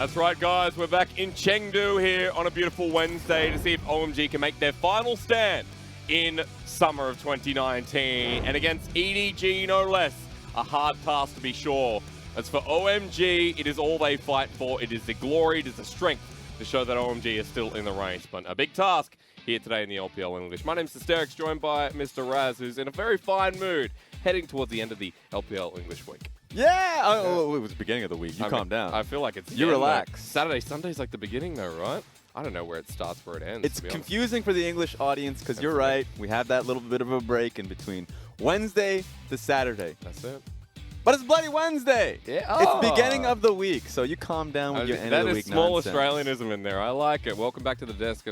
That's right, guys. We're back in Chengdu here on a beautiful Wednesday to see if OMG can make their final stand in summer of 2019. And against EDG, no less. A hard task to be sure. As for OMG, it is all they fight for. It is the glory, it is the strength to show that OMG is still in the race. But a big task here today in the LPL English. My name's Hysterix, joined by Mr. Raz, who's in a very fine mood, heading towards the end of the LPL English week. Yeah! Oh, it was the beginning of the week. Calm down. I feel like it's... You relax. Saturday, Sunday's like the beginning though, right? I don't know where it starts, where it ends. It's confusing for the English audience because you're right. We have that little bit of a break in between Wednesday to Saturday. That's it. But it's Bloody Wednesday! Yeah. It's the beginning of the week, so you calm down with your end of the week nonsense. That is small Australianism in there. I like it. Welcome back to the desk.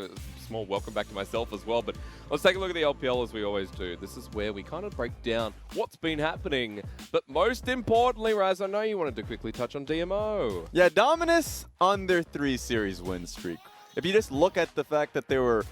Small welcome back to myself as well. But let's take a look at the LPL as we always do. This is where we kind of break down what's been happening. But most importantly, Raz, I know you wanted to quickly touch on DMO. Yeah, Dominus on their 3-series win streak. If you just look at the fact that they were,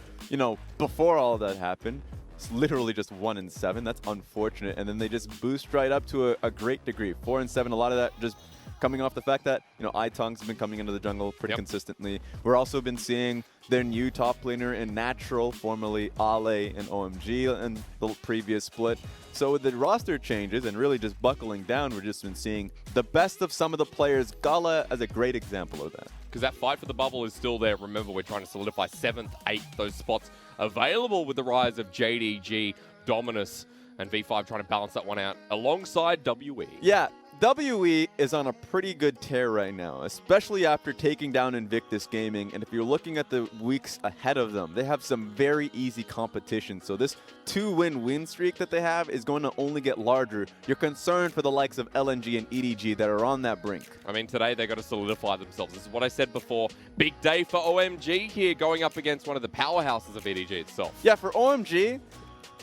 before all that happened, it's literally just 1-7. That's unfortunate. And then they just boost right up to a great degree. 4-7, a lot of that just coming off the fact that, iTong's been coming into the jungle pretty consistently. We're also been seeing their new top laner in Natural, formerly Ale and OMG in the previous split. So with the roster changes and really just buckling down, we've just been seeing the best of some of the players. Gala as a great example of that. Because that fight for the bubble is still there. Remember, we're trying to solidify 7th, 8th, those spots available with the rise of JDG, Dominus, and V5 trying to balance that one out alongside WE. Yeah, WE is on a pretty good tear right now, especially after taking down Invictus Gaming. And if you're looking at the weeks ahead of them, they have some very easy competition. So this 2-win streak that they have is going to only get larger. You're concerned for the likes of LNG and EDG that are on that brink. I mean, today they got to solidify themselves. This is what I said before. Big day for OMG here, going up against one of the powerhouses of EDG itself. Yeah, for OMG,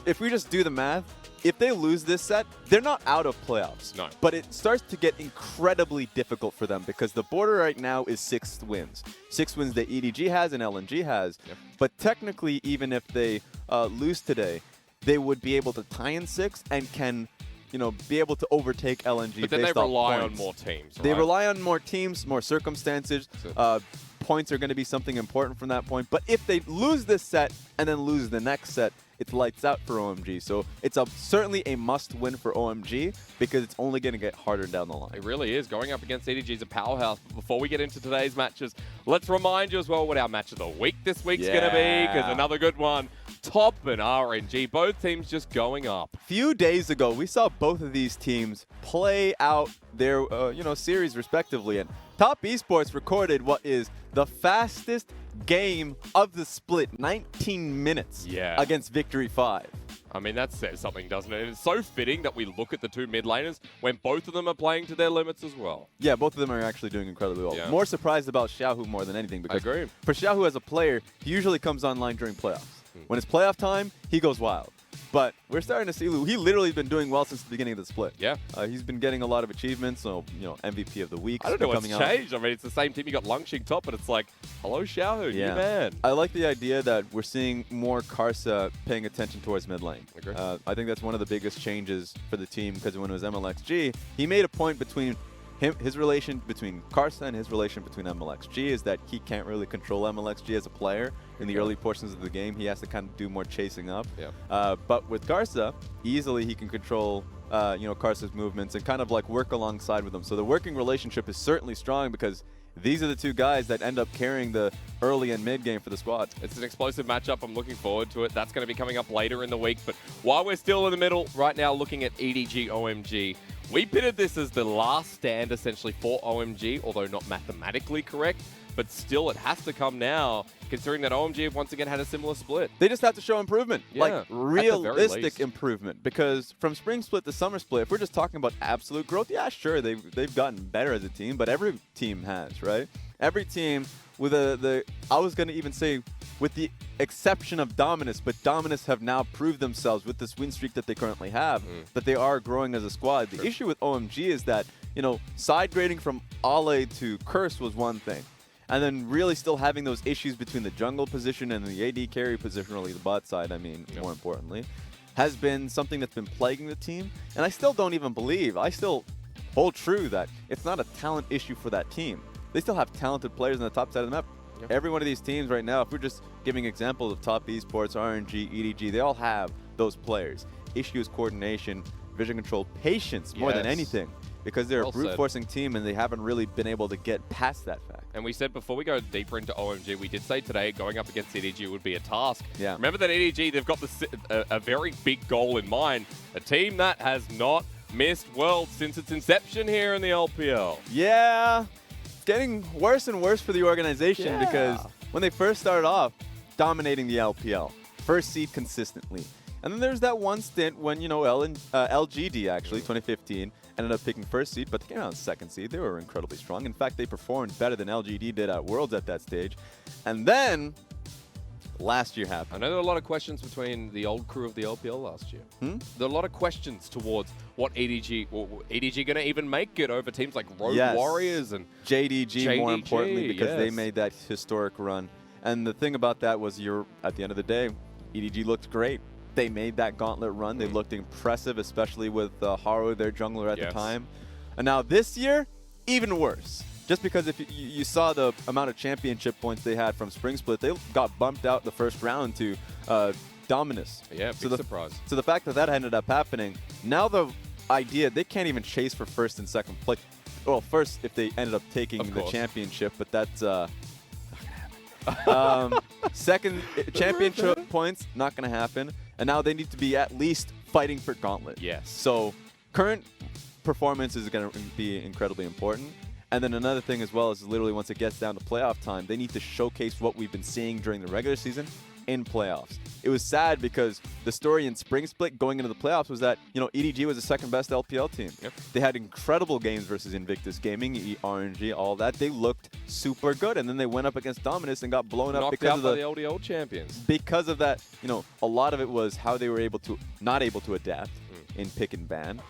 if we just do the math, if they lose this set, they're not out of playoffs. No. But it starts to get incredibly difficult for them because the border right now is 6 wins. 6 wins that EDG has and LNG has. Yep. But technically, even if they lose today, they would be able to tie in 6 and can, be able to overtake LNG. But then based they off rely points. on more teams, right? They rely on more teams, more circumstances. Points are going to be something important from that point. But if they lose this set and then lose the next set, it's lights out for OMG. So it's certainly a must-win for OMG because it's only going to get harder down the line. It really is. Going up against EDG is a powerhouse. But before we get into today's matches, let's remind you as well what our match of the week this week's going to be, because another good one. Top and RNG, both teams just going up. A few days ago, we saw both of these teams play out their series respectively, and Top Esports recorded what is the fastest game of the split, 19 minutes against Victory 5. I mean, that says something, doesn't it? And it's so fitting that we look at the two mid laners when both of them are playing to their limits as well. Yeah, both of them are actually doing incredibly well. Yeah. More surprised about Xiaohu more than anything because I agree. For Xiaohu as a player, he usually comes online during playoffs. When it's playoff time, he goes wild. But we're starting to see he literally has been doing well since the beginning of the split. Yeah. He's been getting a lot of achievements, so, MVP of the week. I don't know what's changed. I mean, it's the same team. You got Lungxing top, but it's like, hello, Xiaohu, you man. I like the idea that we're seeing more Karsa paying attention towards mid lane. Agree. I think that's one of the biggest changes for the team because when it was MLXG, he made a point between his relation between Karsa and his relation between MLXG is that he can't really control MLXG as a player in the early portions of the game. He has to kind of do more chasing up. Yeah. But with Karsa, easily he can control Karsa's movements and kind of like work alongside with him. So the working relationship is certainly strong because these are the two guys that end up carrying the early and mid game for the squad. It's an explosive matchup. I'm looking forward to it. That's going to be coming up later in the week. But while we're still in the middle, right now looking at EDG OMG, we pitted this as the last stand essentially for OMG, although not mathematically correct. But still, it has to come now, considering that OMG have once again had a similar split. They just have to show improvement, like realistic least. improvement. Because from spring split to summer split, if we're just talking about absolute growth, yeah, sure, they've gotten better as a team, but every team has, right? Every team with I was going to even say, with the exception of Dominus, but Dominus have now proved themselves with this win streak that they currently have, that they are growing as a squad. The issue with OMG is that, side grading from Ale to Curse was one thing. And then really still having those issues between the jungle position and the AD carry position, really the bot side, more importantly, has been something that's been plaguing the team. And I still don't even believe, I still hold true that it's not a talent issue for that team. they still have talented players on the top side of the map. Yep. Every one of these teams right now, if we're just giving examples of top esports, RNG, EDG, they all have those players. Issue is coordination, vision control, patience more than anything. Because they're a brute-forcing team and they haven't really been able to get past that fact. And we said before we go deeper into OMG, we did say today going up against EDG would be a task. Yeah. Remember that EDG, they've got a very big goal in mind. A team that has not missed Worlds since its inception here in the LPL. Yeah, it's getting worse and worse for the organization because when they first started off dominating the LPL, first seed consistently. And then there's that one stint when, you know, LGD actually, 2015, ended up picking first seed, but they came out in second seed. They were incredibly strong. In fact, they performed better than LGD did at Worlds at that stage. And then last year happened. I know there were a lot of questions between the old crew of the LPL last year. There are a lot of questions towards what EDG going to even make it over teams like Rogue Warriors and JDG more importantly, because they made that historic run. And the thing about that was at the end of the day, EDG looked great. They made that gauntlet run. They looked impressive, especially with Haru, their jungler at the time. And now this year, even worse. Just because if you saw the amount of championship points they had from Spring Split, they got bumped out the first round to Dominus. Yeah, big surprise. So the fact that that ended up happening, now the idea, they can't even chase for first and second place. Well, first if they ended up taking the championship, but that's not going to happen. Second championship points, not going to happen. And now they need to be at least fighting for Gauntlet. Yes. So current performance is going to be incredibly important. And then another thing as well is literally once it gets down to playoff time, they need to showcase what we've been seeing during the regular season in playoffs. It was sad because the story in Spring Split going into the playoffs was that, you know, EDG was the second best LPL team. They had incredible games versus Invictus Gaming, RNG, all that. They looked super good, and then they went up against Dominus and got blown up because of the LDL champions. Because of that, you know, a lot of it was how they were not able to adapt in pick and ban,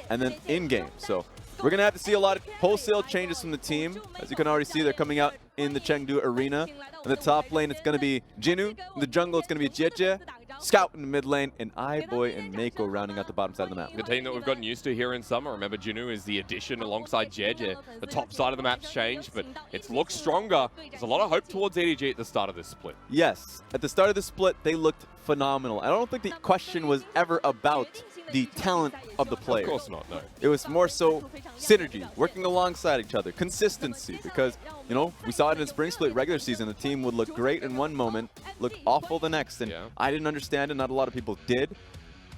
and then in game. So we're going to have to see a lot of wholesale changes from the team. As you can already see, they're coming out in the Chengdu arena. In the top lane, it's going to be Jinoo. In the jungle, it's going to be Jiejie. Scout in the mid lane, and iBoy and Meiko rounding out the bottom side of the map. The team that we've gotten used to here in summer. Remember, Jinoo is the addition alongside Jiejie. The top side of the map's changed, but it looks stronger. There's a lot of hope towards EDG at the start of this split. Yes. At the start of the split, they looked phenomenal. I don't think the question was ever about the talent of the players. Of course not, no. It was more so synergy, working alongside each other, consistency, because, you know, we saw it in Spring Split regular season. The team would look great in one moment, look awful the next, and I didn't understand it. Not a lot of people did,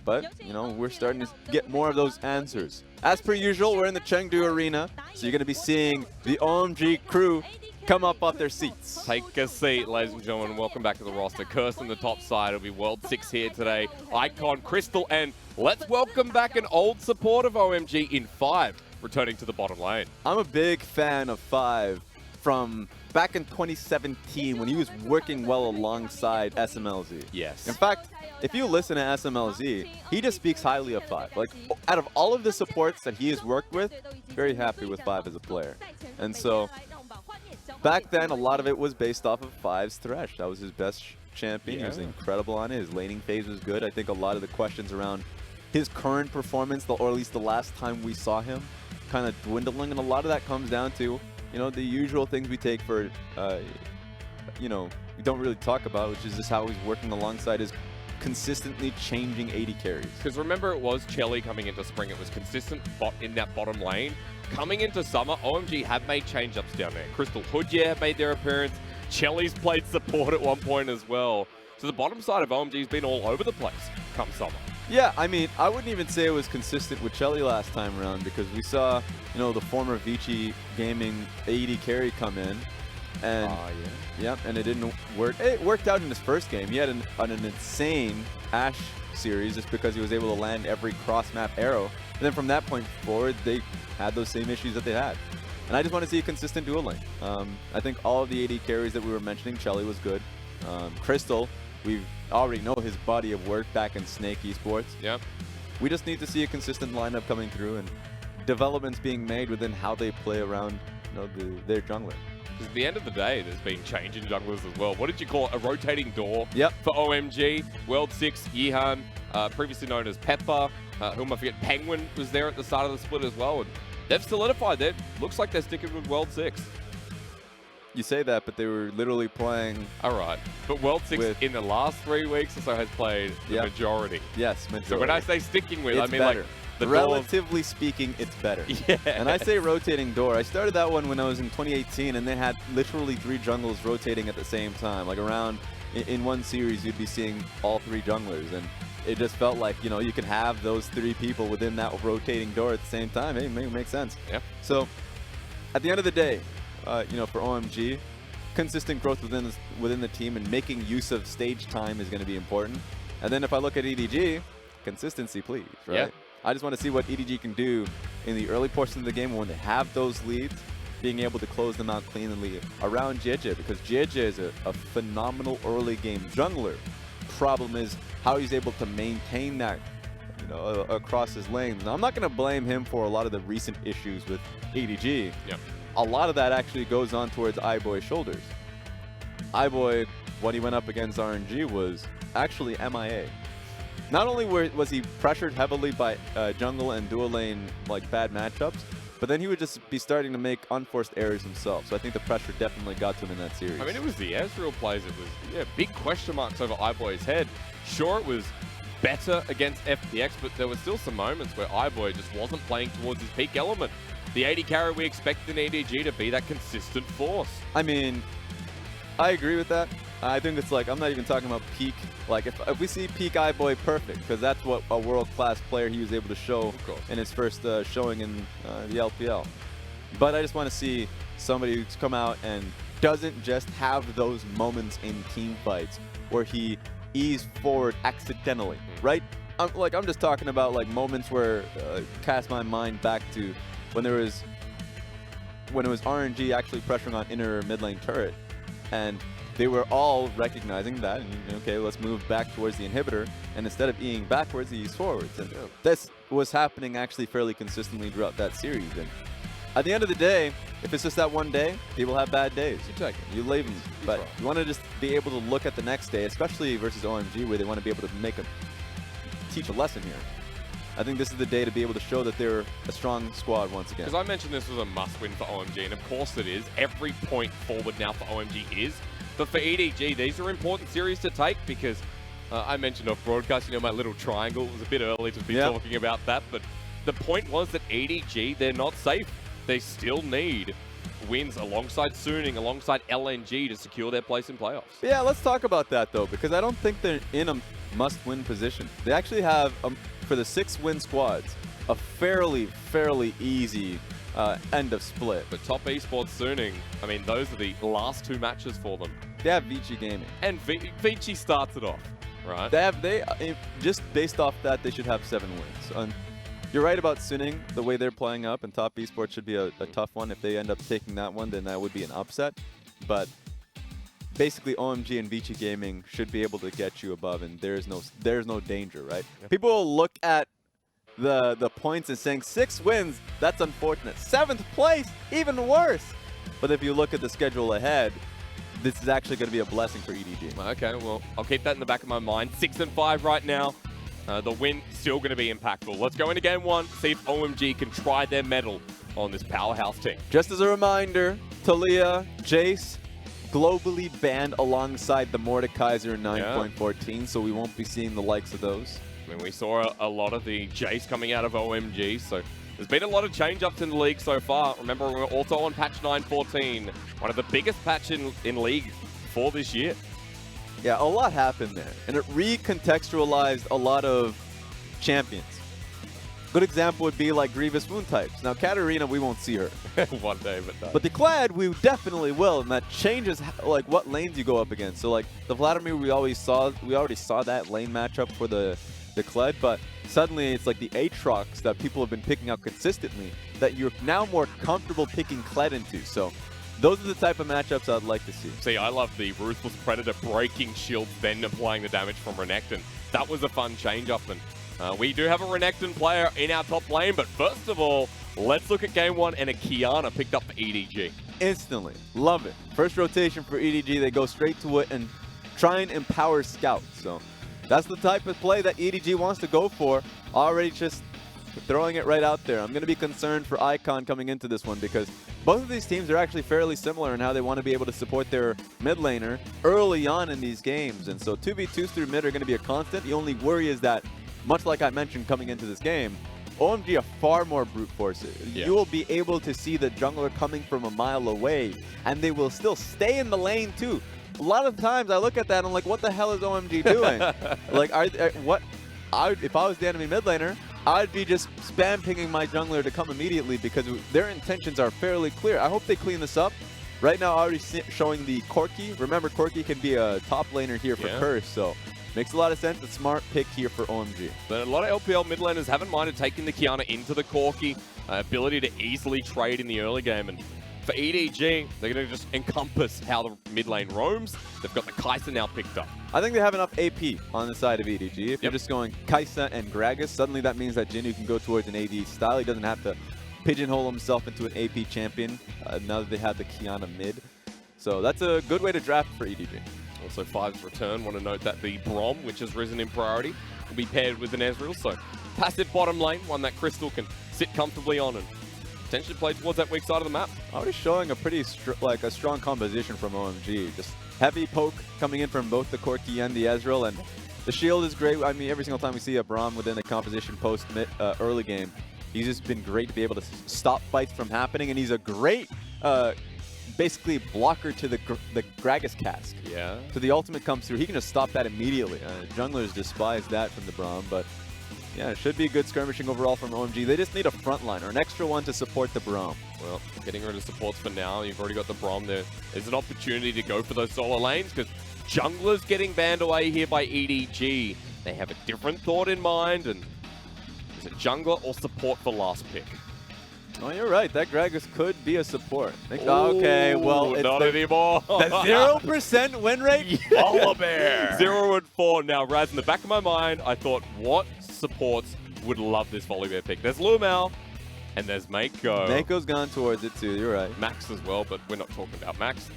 but, you know, we're starting to get more of those answers. As per usual, we're in the Chengdu arena, so you're going to be seeing the OMG crew come up off their seats. Take a seat, ladies and gentlemen. Welcome back to the roster. Curse on the top side. It'll be World 6 here today. Icon, Crystal, and let's welcome back an old support of OMG in 5, returning to the bottom lane. I'm a big fan of 5 from back in 2017 when he was working well alongside SMLZ. Yes. In fact, if you listen to SMLZ, he just speaks highly of 5. Like, out of all of the supports that he has worked with, very happy with 5 as a player. And so back then, a lot of it was based off of 5's Thresh. That was his best champion. He was incredible on it. His laning phase was good. I think a lot of the questions around his current performance, or at least the last time we saw him, kind of dwindling. And a lot of that comes down to, you know, the usual things we take for, you know, we don't really talk about, which is just how he's working alongside his consistently changing AD carries. Because remember, it was Chelly coming into spring. It was consistent in that bottom lane. Coming into summer, OMG have made change-ups down there. Crystal Hood, have made their appearance. Chelly's played support at one point as well. So the bottom side of OMG's been all over the place come summer. Yeah, I mean, I wouldn't even say it was consistent with Chelly last time around because we saw, you know, the former Vici Gaming AD carry come in. And and it didn't work. It worked out in his first game. He had an insane Ashe series just because he was able to land every cross-map arrow. And then from that point forward, they had those same issues that they had. And I just want to see a consistent dual lane. I think all of the AD carries that we were mentioning, Chelly was good. Crystal, we already know his body of work back in Snake Esports. Yep. We just need to see a consistent lineup coming through and developments being made within how they play around, you know, their jungler. Because at the end of the day, there's been change in junglers as well. What did you call it? A rotating door for OMG. World 6, Yihan, previously known as Pepper, whom I forget, Penguin was there at the start of the split as well. And they've solidified that. Looks like they're sticking with World 6. You say that, but they were literally playing. All right. But World 6 in the last 3 weeks or so has played the majority. Yes, majority. So when I say sticking with, it's I mean better. like the relatively speaking, it's better. Yeah. And I say rotating door. I started that one when I was in 2018, and they had literally 3 junglers rotating at the same time. Like around in one series, you'd be seeing all 3 junglers, and it just felt like, you know, you could have those 3 people within that rotating door at the same time. Hey, it makes sense. Yeah. So at the end of the day, you know, for OMG, consistent growth within the team and making use of stage time is going to be important. And then if I look at EDG, consistency, please, right? Yeah. I just want to see what EDG can do in the early portion of the game when they have those leads, being able to close them out cleanly around Jiejie, because Jiejie is a phenomenal early game jungler. Problem is how he's able to maintain that, you know, across his lanes. Now, I'm not going to blame him for a lot of the recent issues with EDG. Yep. A lot of that actually goes on towards iBoy's shoulders. iBoy, when he went up against RNG, was actually MIA. Not only was he pressured heavily by jungle and dual lane like bad matchups, but then he would just be starting to make unforced errors himself. So I think the pressure definitely got to him in that series. I mean, it was the Ezreal plays. It was big question marks over iBoy's head. Sure, it was better against FPX, but there were still some moments where iBoy just wasn't playing towards his peak element. The AD carry we expect in EDG to be that consistent force. I mean, I agree with that. I think it's like, I'm not even talking about peak. Like, if we see peak iBoy, perfect, because that's what a world-class player he was able to show in his first showing in the LPL. But I just want to see somebody who's come out and doesn't just have those moments in team fights where he eased forward accidentally, right? I'm just talking about like moments where cast my mind back to when it was RNG actually pressuring on inner mid lane turret, and they were all recognizing that, and okay, let's move back towards the inhibitor, and instead of eating backwards, he eats forwards. And this was happening actually fairly consistently throughout that series. And at the end of the day, if it's just that one day, people have bad days. You take it, you leave them. But you want to just be able to look at the next day, especially versus OMG, where they want to be able to teach a lesson here. I think this is the day to be able to show that they're a strong squad once again. Because I mentioned this was a must-win for OMG, and of course it is. Every point forward now for OMG is. But for EDG, these are important series to take because I mentioned off broadcast, you know, my little triangle. It was a bit early to be talking about that, but the point was that EDG, they're not safe. They still need wins alongside Suning, alongside LNG to secure their place in playoffs. Yeah, let's talk about that though, because I don't think they're in a must-win position. They actually have, for the 6-win squads, a fairly easy end of split. But top esports Suning, I mean, those are the last 2 matches for them. They have Jiejie Gaming. And Jiejie starts it off, right? Just based off that, they should have 7 wins. You're right about Suning, the way they're playing up, and top esports should be a tough one. If they end up taking that one, then that would be an upset. But basically, OMG and Jiejie Gaming should be able to get you above, and there's no danger, right? Yep. People will look at the points and saying 6 wins, that's unfortunate. 7th place, even worse. But if you look at the schedule ahead, this is actually going to be a blessing for EDG. Okay, well, I'll keep that in the back of my mind. 6-5 right now. The win still going to be impactful. Let's go into game 1, see if OMG can try their mettle on this powerhouse team. Just as a reminder, Talia, Jace, globally banned alongside the Mordekaiser 9.14, so we won't be seeing the likes of those. I mean, we saw a lot of the Jace coming out of OMG, so there's been a lot of change-ups in the league so far. Remember, we're also on patch 9.14, one of the biggest patches in league for this year. Yeah, a lot happened there, and it recontextualized a lot of champions. Good example would be like Grievous Wound types. Now, Katarina, we won't see her. One day, but no. But the Clad, we definitely will, and that changes like what lanes you go up against. So like the Vladimir, we already saw that lane matchup for the Clad, but suddenly it's like the Aatrox that people have been picking up consistently that you're now more comfortable picking Clad into. So those are the type of matchups I'd like to see. See, I love the Ruthless Predator breaking shields, then applying the damage from Renekton. That was a fun change-up, and we do have a Renekton player in our top lane, but first of all, let's look at game 1 and a Kiana picked up for EDG. Instantly. Love it. First rotation for EDG, they go straight to it and try and empower Scout. So that's the type of play that EDG wants to go for. Already just throwing it right out there. I'm going to be concerned for Icon coming into this one because both of these teams are actually fairly similar in how they want to be able to support their mid laner early on in these games. And so 2v2s through mid are going to be a constant. The only worry is that, much like I mentioned coming into this game, OMG are far more brute force. Yeah. You will be able to see the jungler coming from a mile away, and they will still stay in the lane too. A lot of times I look at that and I'm like, what the hell is OMG doing? Like, if I was the enemy mid laner, I'd be just spam pinging my jungler to come immediately because their intentions are fairly clear. I hope they clean this up. Right now, already showing the Corki. Remember, Corki can be a top laner here for Curse, so makes a lot of sense. A smart pick here for OMG. But a lot of LPL mid laners haven't minded taking the Qiyana into the Corki. Ability to easily trade in the early game. And for EDG, they're going to just encompass how the mid lane roams. They've got the Kai'Sa now picked up. I think they have enough AP on the side of EDG. If you're just going Kai'Sa and Gragas, suddenly that means that Jinoo can go towards an AD style. He doesn't have to pigeonhole himself into an AP champion now that they have the Qiyana mid. So that's a good way to draft for EDG. Also, Five's return. Want to note that the Brom, which has risen in priority, will be paired with an Ezreal. So passive bottom lane, one that Crystal can sit comfortably on and potentially play towards that weak side of the map. Already showing a pretty strong composition from OMG. Just heavy poke coming in from both the Corki and the Ezreal, and the shield is great. I mean, every single time we see a Braum within a composition post early game, he's just been great to be able to stop fights from happening, and he's a great basically blocker to the Gragas cask. Yeah. So the ultimate comes through, he can just stop that immediately. Junglers despise that from the Braum, but yeah, it should be good skirmishing overall from OMG. They just need a frontline or an extra one to support the Braum. Well, getting rid of supports for now. You've already got the Braum there. There's an opportunity to go for those solo lanes because junglers getting banned away here by EDG. They have a different thought in mind, and is it jungler or support for last pick? Oh, you're right. That Gragas could be a support. Okay, well, it's not anymore. The 0% win rate? Volibear. 0-4. Now, Raz, in the back of my mind, I thought, what supports would love this Volibear pick? There's Lumao, and there's Meiko. Meiko's gone towards it too. You're right. Max as well, but we're not talking about Max.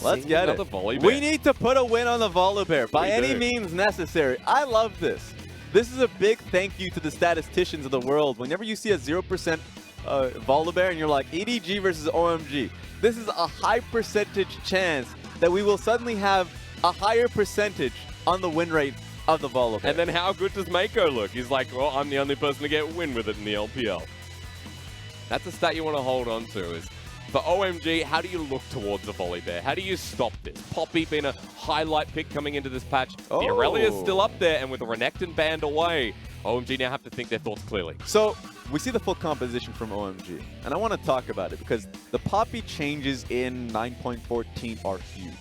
Let's get it. Volibear. We need to put a win on the Volibear by any means necessary. I love this. This is a big thank you to the statisticians of the world. Whenever you see a 0% Volibear and you're like, EDG versus OMG, this is a high percentage chance that we will suddenly have a higher percentage on the win rate of the Volibear. And then how good does Meiko look? He's like, well, I'm the only person to get a win with it in the LPL. That's a stat you want to hold on to. Is for OMG, how do you look towards the Volibear? How do you stop this? Poppy being a highlight pick coming into this patch. The Aurelia is still up there, and with the Renekton banned away, OMG now have to think their thoughts clearly. So we see the full composition from OMG, and I want to talk about it because the Poppy changes in 9.14 are huge.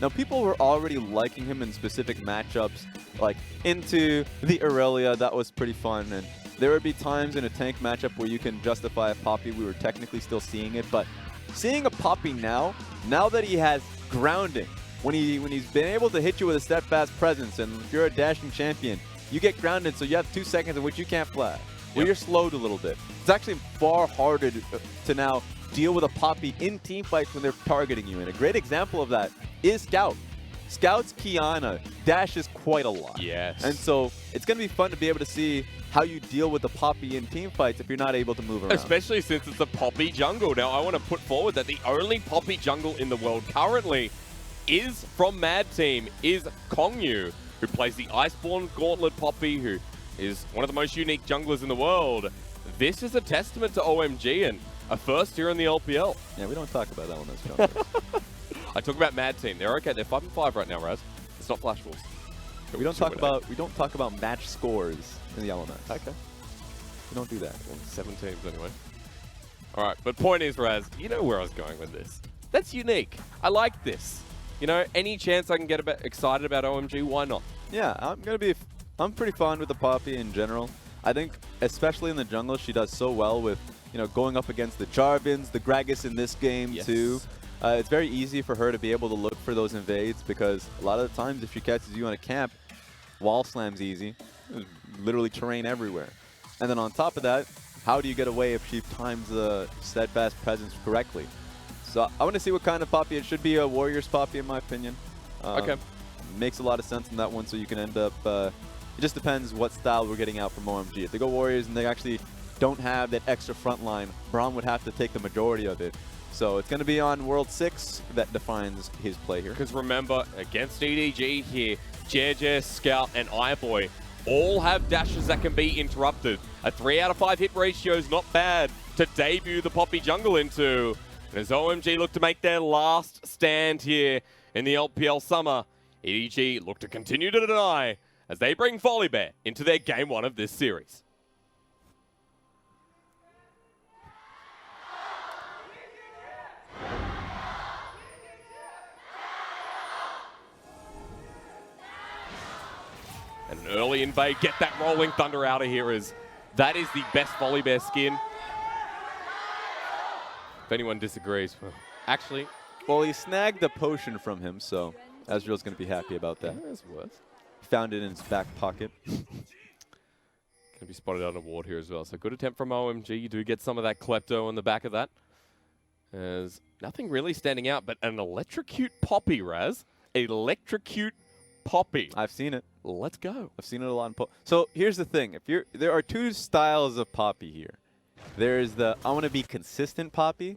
Now, people were already liking him in specific matchups, like into the Aurelia. That was pretty fun, and there would be times in a tank matchup where you can justify a Poppy. We were technically still seeing it, but seeing a Poppy now that he has grounding, when he's been able to hit you with a steadfast presence, and if you're a dashing champion, you get grounded, so you have 2 seconds in which you can't flash, where you're slowed a little bit. It's actually far harder to now deal with a Poppy in team fights when they're targeting you. And a great example of that is Scout. Scout's Qiyana dashes quite a lot. Yes. And so it's going to be fun to be able to see how you deal with the Poppy in team fights if you're not able to move around. Especially since it's a Poppy jungle. Now, I want to put forward that the only Poppy jungle in the world currently is from Mad Team, is Kongyu, who plays the Iceborne Gauntlet Poppy, who is one of the most unique junglers in the world. This is a testament to OMG and a first here in the LPL. Yeah, we don't talk about elements junglers. I talk about Mad Team. They're okay. They're 5-5 right now, Raz. It's not Flash Wolves. We don't talk about match scores in the elements. Okay. We don't do that. Well, 7 teams anyway. All right, but point is, Raz, you know where I was going with this. That's unique. I like this. You know, any chance I can get excited about OMG, why not? Yeah, I'm pretty fond with the Poppy in general. I think, especially in the jungle, she does so well with, you know, going up against the Jarvins, the Gragas in this game too. It's very easy for her to be able to look for those invades because a lot of the times if she catches you on a camp, wall slam's easy. There's literally terrain everywhere. And then on top of that, how do you get away if she times the steadfast presence correctly? So I want to see what kind of Poppy. It should be a Warriors Poppy in my opinion. Okay. Makes a lot of sense in that one, so you can end up... it just depends what style we're getting out from OMG. If they go Warriors and they actually don't have that extra front line, Braum would have to take the majority of it. So it's going to be on World 6 that defines his play here. Because remember, against EDG here, Jiejie, Scout, and iBoy all have dashes that can be interrupted. A 3 out of 5 hit ratio is not bad to debut the Poppy jungle into. And as OMG look to make their last stand here in the LPL summer, EDG look to continue to deny as they bring FLICKR into their game 1 of this series. And an early invade, get that rolling thunder out of here that is the best FLICKR skin. If anyone disagrees, well, actually, Well, he snagged the potion from him, so Ezreal's going to be happy about that. yeah, there's worse. Found it in his back pocket. Can be spotted on a ward here as well. So good attempt from OMG. You do get some of that klepto on the back of that. There's nothing really standing out, but an electrocute Poppy, Raz. Electrocute Poppy. I've seen it. Let's go. I've seen it a lot in So here's the thing. There are 2 styles of Poppy here. There's the I want to be consistent Poppy,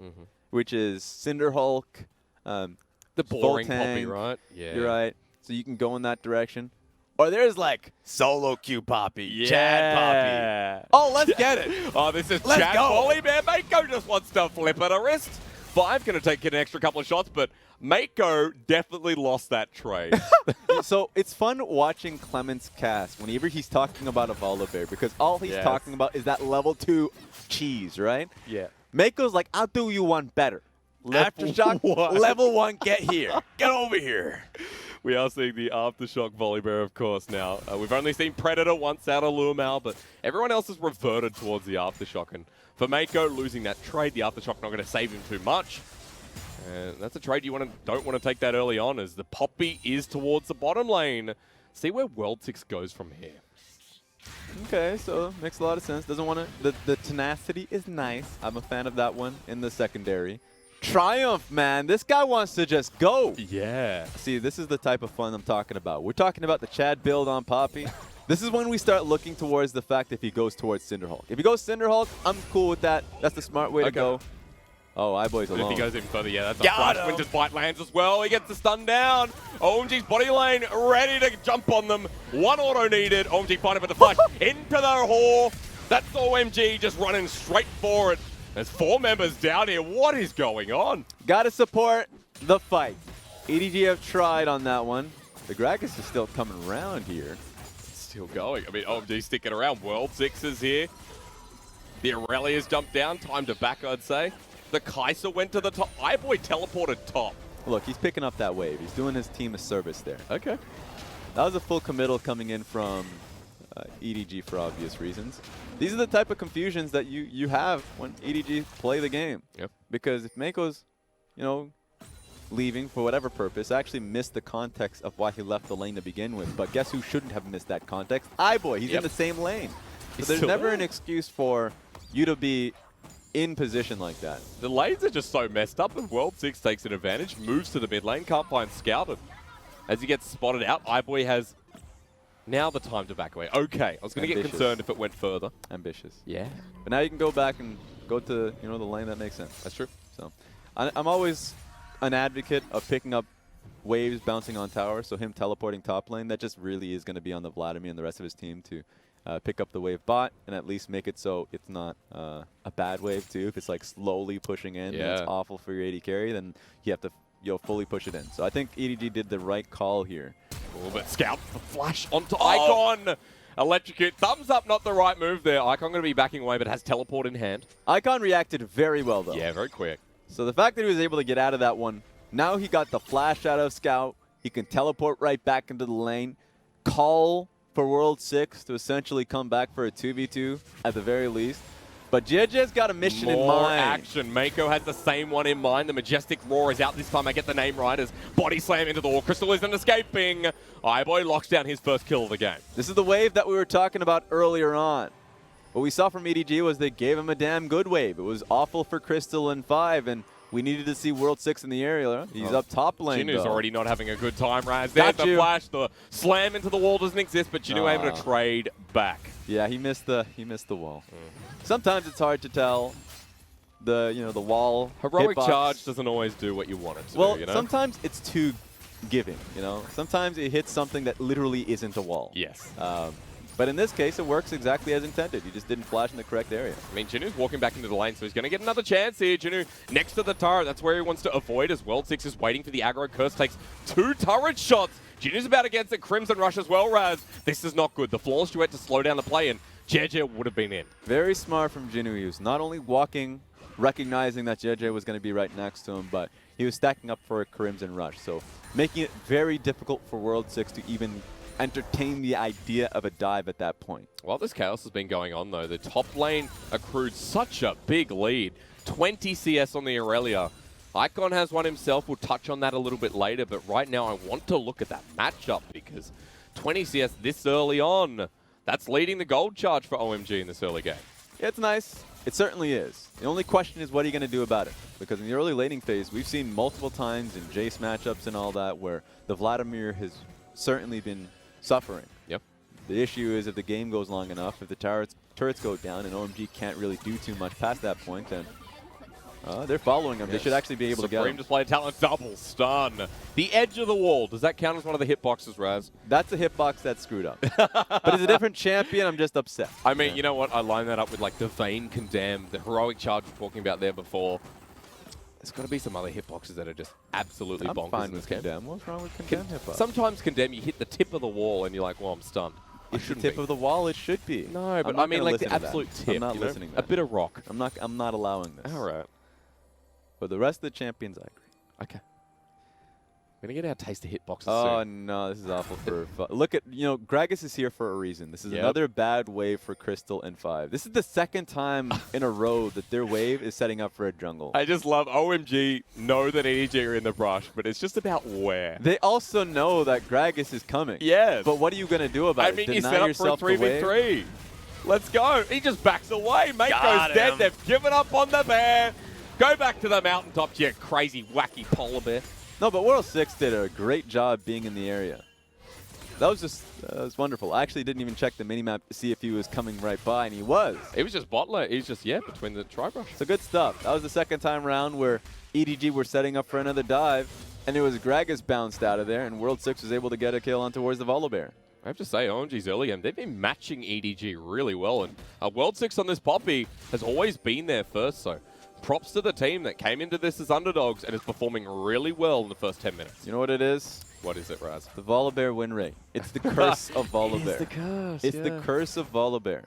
which is Cinder Hulk, The boring Full Poppy, tank. right? Yeah. You're right. So you can go in that direction. Or there's like solo queue Poppy, Yeah. Chad Poppy. Oh, let's get it. Oh, this is Let's Chad go. FLICKR. Meiko just wants to flip at a wrist. 5 going to take an extra couple of shots, but Meiko definitely lost that trade. So it's fun watching Clement's cast whenever he's talking about a Volibear because all he's Yes. talking about is that level 2 cheese, right? Yeah. Mako's like, I'll do you one better. Aftershock, one. level 1, get here. Get over here. We are seeing the Aftershock Volibear, of course, now. We've only seen Predator once out of Lumal, but everyone else has reverted towards the Aftershock. And for Meiko, losing that trade, the Aftershock not going to save him too much. And that's a trade you don't want to take that early on, as the Poppy is towards the bottom lane. See where World 6 goes from here. Okay, so makes a lot of sense. Doesn't want to. The tenacity is nice. I'm a fan of that one in the secondary. Triumph, man. This guy wants to just go. Yeah. See, this is the type of fun I'm talking about. We're talking about the Chad build on Poppy. This is when we start looking towards the fact if he goes towards Cinderhulk. If he goes Cinderhulk, I'm cool with that. That's the smart way to go. Oh, iBoy's alone. If he goes even further, yeah, that's a Got flash. him. Winter's Bite lands as well. He gets the stun down. OMG's body lane ready to jump on them. 1 auto needed. OMG finding for the flash into the whore. That's OMG just running straight for it. There's 4 members down here. What is going on? Gotta support the fight. EDG have tried on that one. The Gragas is still coming around here. Still going. I mean, OMG sticking around. World 6 is here. The Aurelia's jumped down. Time to back, I'd say. The Kaiser went to the top. iBoy teleported top. Look, he's picking up that wave. He's doing his team a service there. Okay. That was a full committal coming in from EDG for obvious reasons. These are the type of confusions that you have when EDG play the game. Yep. Because if Meiko's, leaving for whatever purpose, I actually missed the context of why he left the lane to begin with. But guess who shouldn't have missed that context? iBoy. He's in the same lane. So there's never an excuse for you to be in position like that. The lanes are just so messed up, and World 6 takes an advantage, moves to the mid lane, can't find Scouted. As he gets spotted out, iBoy has now the time to back away. Okay, I was going to get concerned if it went further. Ambitious. Yeah. But now you can go back and go to the lane that makes sense. That's true. So I'm always an advocate of picking up waves bouncing on towers, so him teleporting top lane, that just really is going to be on the Vladimir and the rest of his team to pick up the wave bot and at least make it so it's not a bad wave too. If it's like slowly pushing in and it's awful for your AD carry, then you have to fully push it in. So I think EDG did the right call here. Oh, but Scout the flash onto Icon. Electrocute. Thumbs up, not the right move there. Icon going to be backing away, but has teleport in hand. Icon reacted very well though. Yeah, very quick. So the fact that he was able to get out of that one, now he got the flash out of Scout. He can teleport right back into the lane. Call for World 6 to essentially come back for a 2v2 at the very least. But Jiejie's got a mission in mind. More action. Meiko has the same one in mind. The Majestic Roar is out this time. I get the name right as body slam into the wall. Crystal isn't escaping. iBoy locks down his first kill of the game. This is the wave that we were talking about earlier on. What we saw from EDG was they gave him a damn good wave. It was awful for Crystal in 5, and We needed to see World 6 in the area. He's up top lane, Jinoo's though. already not having a good time, Raz. There's Got the you. flash. The slam into the wall doesn't exist, but Jinoo able to trade back. Yeah, he missed the wall. Sometimes it's hard to tell the wall Heroic hitbox. charge doesn't always do what you want it to Well, do, you know? sometimes it's too giving, you know? Sometimes it hits something that literally isn't a wall. Yes. But in this case, it works exactly as intended. You just didn't flash in the correct area. I mean, Jinoo's walking back into the lane, so he's going to get another chance here. Jinoo next to the turret. That's where he wants to avoid as well. Six is waiting for the aggro. Curse takes 2 turret shots. Jinoo's about to get the Crimson Rush as well, Raz. This is not good. The flawless duet to slow down the play, and Jiejie would have been in. Very smart from Jinoo. He was not only walking, recognizing that Jiejie was going to be right next to him, but he was stacking up for a Crimson Rush. So making it very difficult for World 6 to even entertain the idea of a dive at that point. While this chaos has been going on, though, the top lane accrued such a big lead. 20 CS on the Aurelia. Icon has one himself. We'll touch on that a little bit later, but right now I want to look at that matchup because 20 CS this early on, that's leading the gold charge for OMG in this early game. Yeah, it's nice. It certainly is. The only question is, what are you going to do about it? Because in the early laning phase, we've seen multiple times in Jace matchups and all that where the Vladimir has certainly been suffering. Yep. The issue is if the game goes long enough, if the turrets go down and OMG can't really do too much past that point, then they're following him. Yes. They should actually be able to get him. Supreme display of talent, double stun. The edge of the wall. Does that count as one of the hitboxes, Raz? That's a hitbox that's screwed up. But it's a different champion. I'm just upset. I mean, you know what? I line that up with like the Vayne Condemn, the heroic charge we were talking about there before. There's got to be some other hitboxes that are just absolutely bonkers in this game. Condemn. What's wrong with Condemn hitbox? Sometimes Condemn, you hit the tip of the wall and you're like, well, I'm stunned. It's the tip of the wall. It should be. No, but I mean like the absolute tip. I'm not listening to that. A bit of rock. I'm not allowing this. All right. For the rest of the champions, I agree. Okay. We're going to get our taste of hitboxes Oh, soon. no. This is awful for... Look at, Gragas is here for a reason. This is another bad wave for Crystal and 5. This is the second time in a row that their wave is setting up for a jungle. I just love OMG, know that EDG are in the brush, but it's just about where. They also know that Gragas is coming. Yes. But what are you going to do about it? I mean, Deny you set up yourself for a 3v3. Let's go. He just backs away. Meiko's dead. They've given up on the bear. Go back to the mountaintops, you crazy, wacky polar bear. No, but World 6 did a great job being in the area. That was just was wonderful. I actually didn't even check the minimap to see if he was coming right by, and he was. He was just bot lane. He was just, between the tri-brush. So good stuff. That was the second time round where EDG were setting up for another dive, and it was Gragas bounced out of there, and World 6 was able to get a kill on towards the Volibear. I have to say, OMG's early game, they've been matching EDG really well, and World 6 on this Poppy has always been there first, so props to the team that came into this as underdogs and is performing really well in the first 10 minutes. You know what it is? What is it, Raz? The Volibear win rate. It's the curse of Volibear. It is the curse, It's the curse of Volibear.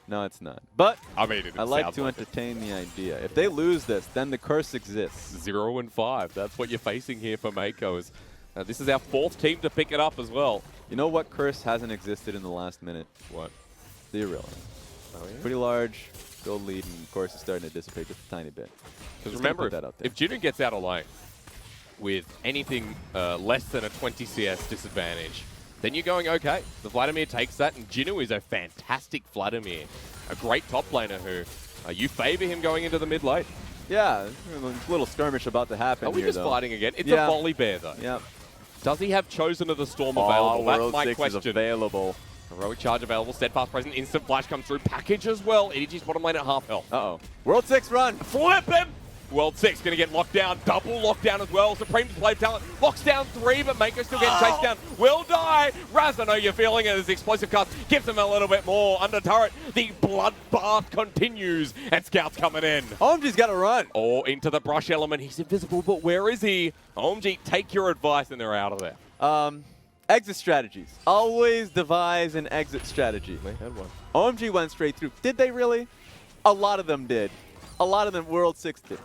No, it's not. But I mean, I like to entertain the idea. If they lose this, then the curse exists. 0-5. That's what you're facing here for Meiko. This is our 4th team to pick it up as well. You know what curse hasn't existed in the last minute? What? The Aurelia. Oh, yeah? Pretty large gold lead, and of course it's starting to dissipate just a tiny bit. Because remember, if Jinoo gets out of lane with anything less than a 20 CS disadvantage, then you're going, okay, the Vladimir takes that, and Jinoo is a fantastic Vladimir. A great top laner who you favor him going into the mid lane. Yeah, a little skirmish about to happen. Are we here, just though. fighting again? It's a volley bear, though. Yep. Does he have Chosen of the Storm available? That's World my 6 question. is available. Heroic charge available, steadfast present, instant flash comes through, package as well. EDG's bottom lane at half health. Uh-oh. World 6 run! Flip him! World 6 going to get locked down, double lockdown as well. Supreme display of talent, locks down 3, but Meiko still getting chased down. Will die! Raz, I know you're feeling it as the explosive cast gives him a little bit more. Under turret, the bloodbath continues, and Scout's coming in. OMG's got to run. Or into the brush element, he's invisible, but where is he? OMG, take your advice, and they're out of there. Exit strategies. Always devise an exit strategy. They had one. OMG went straight through. Did they really? A lot of them did. A lot of them World 6 did.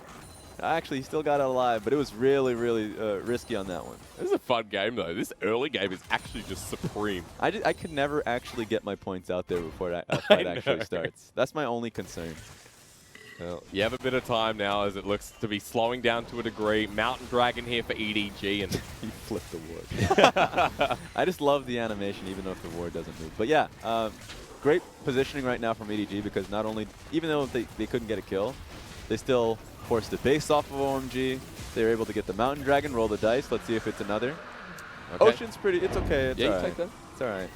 Actually, he still got out alive, but it was really, really risky on that one. This is a fun game, though. This early game is actually just supreme. I could never actually get my points out there before that fight actually starts. That's my only concern. Well, you have a bit of time now as it looks to be slowing down to a degree. Mountain Dragon here for EDG, and he flipped the ward. I just love the animation, even though if the ward doesn't move. But yeah, great positioning right now from EDG because not only, even though they couldn't get a kill, They still forced the base off of OMG. They were able to get the Mountain Dragon, roll the dice. Let's see if it's another. Okay. Ocean's pretty, it's okay. It's Yeah, you all right. take that. It's all right.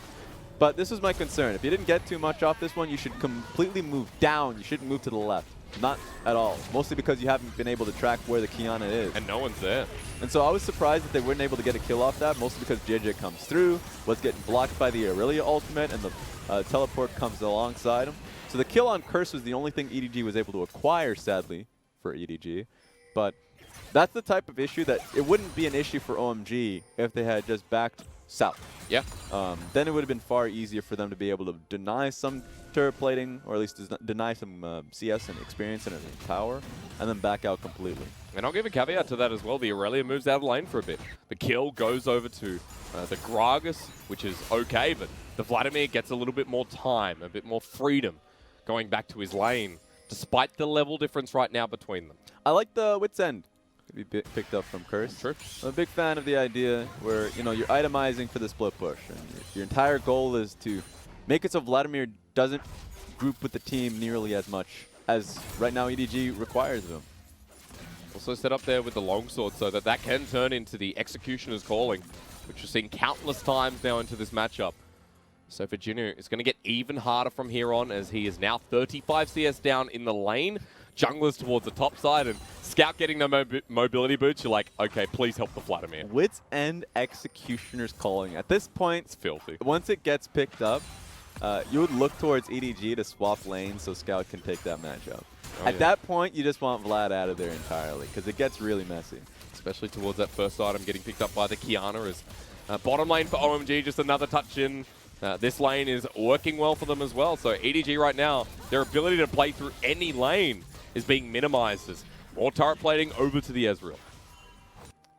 But this was my concern. If you didn't get too much off this one, you should completely move down. You shouldn't move to the left. Not at all. Mostly because you haven't been able to track where the Kiana is. And no one's there. And so I was surprised that they weren't able to get a kill off that, mostly because Jiejie comes through, was getting blocked by the Aurelia ultimate, and the teleport comes alongside him. So the kill on Curse was the only thing EDG was able to acquire, sadly, for EDG. But that's the type of issue that it wouldn't be an issue for OMG if they had just backed south. Yeah. Then it would have been far easier for them to be able to deny some turret plating, or at least deny some CS and experience and power, and then back out completely. And I'll give a caveat to that as well. The Aurelia moves out of lane for a bit. The kill goes over to the Gragas, which is okay, but the Vladimir gets a little bit more time, a bit more freedom going back to his lane, despite the level difference right now between them. I like the Wit's End to be picked up from Curse. True. I'm a big fan of the idea where, you know, you're itemizing for the split push, and your entire goal is to make it so Vladimir doesn't group with the team nearly as much as right now EDG requires of him. Also set up there with the longsword so that that can turn into the Executioner's Calling, which we've seen countless times now into this matchup. So for Jinoo, it's going to get even harder from here on, as he is now 35 CS down in the lane. Junglers towards the top side, and Scout getting the mobility boots. You're like, okay, please help the Vladimir. Wit's End Executioner's Calling. At this point, It's filthy. once it gets picked up, you would look towards EDG to swap lanes so Scout can take that matchup. At that point, you just want Vlad out of there entirely, because it gets really messy. Especially towards that first item getting picked up by the Kiana, as bottom lane for OMG, just another touch in. This lane is working well for them as well. So EDG right now, their ability to play through any lane is being minimized as more turret plating over to the Ezreal.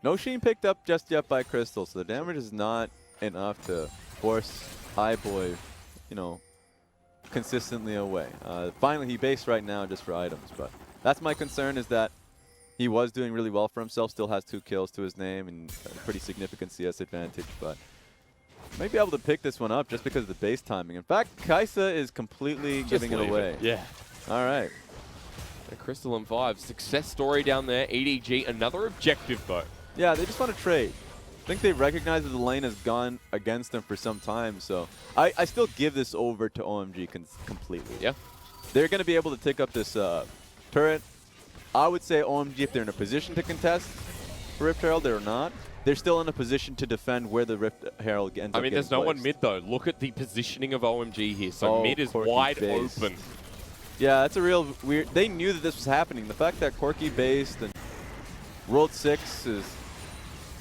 No Sheen picked up just yet by Crystal, so the damage is not enough to force iBoy, you know, consistently away. Finally, he based right now just for items, but that's my concern, is that he was doing really well for himself, still has 2 kills to his name and a pretty significant CS advantage, but might be able to pick this one up just because of the base timing. In fact, Kaisa is completely giving it away. Yeah. All right. The Crystal and 5. Success story down there. EDG, another objective though. Yeah, they just want to trade. I think they recognize that the lane has gone against them for some time, so I still give this over to OMG completely. Yeah. They're going to be able to take up this turret. I would say OMG, if they're in a position to contest for Rift Herald, they're not. They're still in a position to defend where the Rift Herald ends up. I mean, there's no one mid though. Look at the positioning of OMG here. So mid is wide open. Yeah, that's a real weird. They knew that this was happening. The fact that Corki based and World 6 is,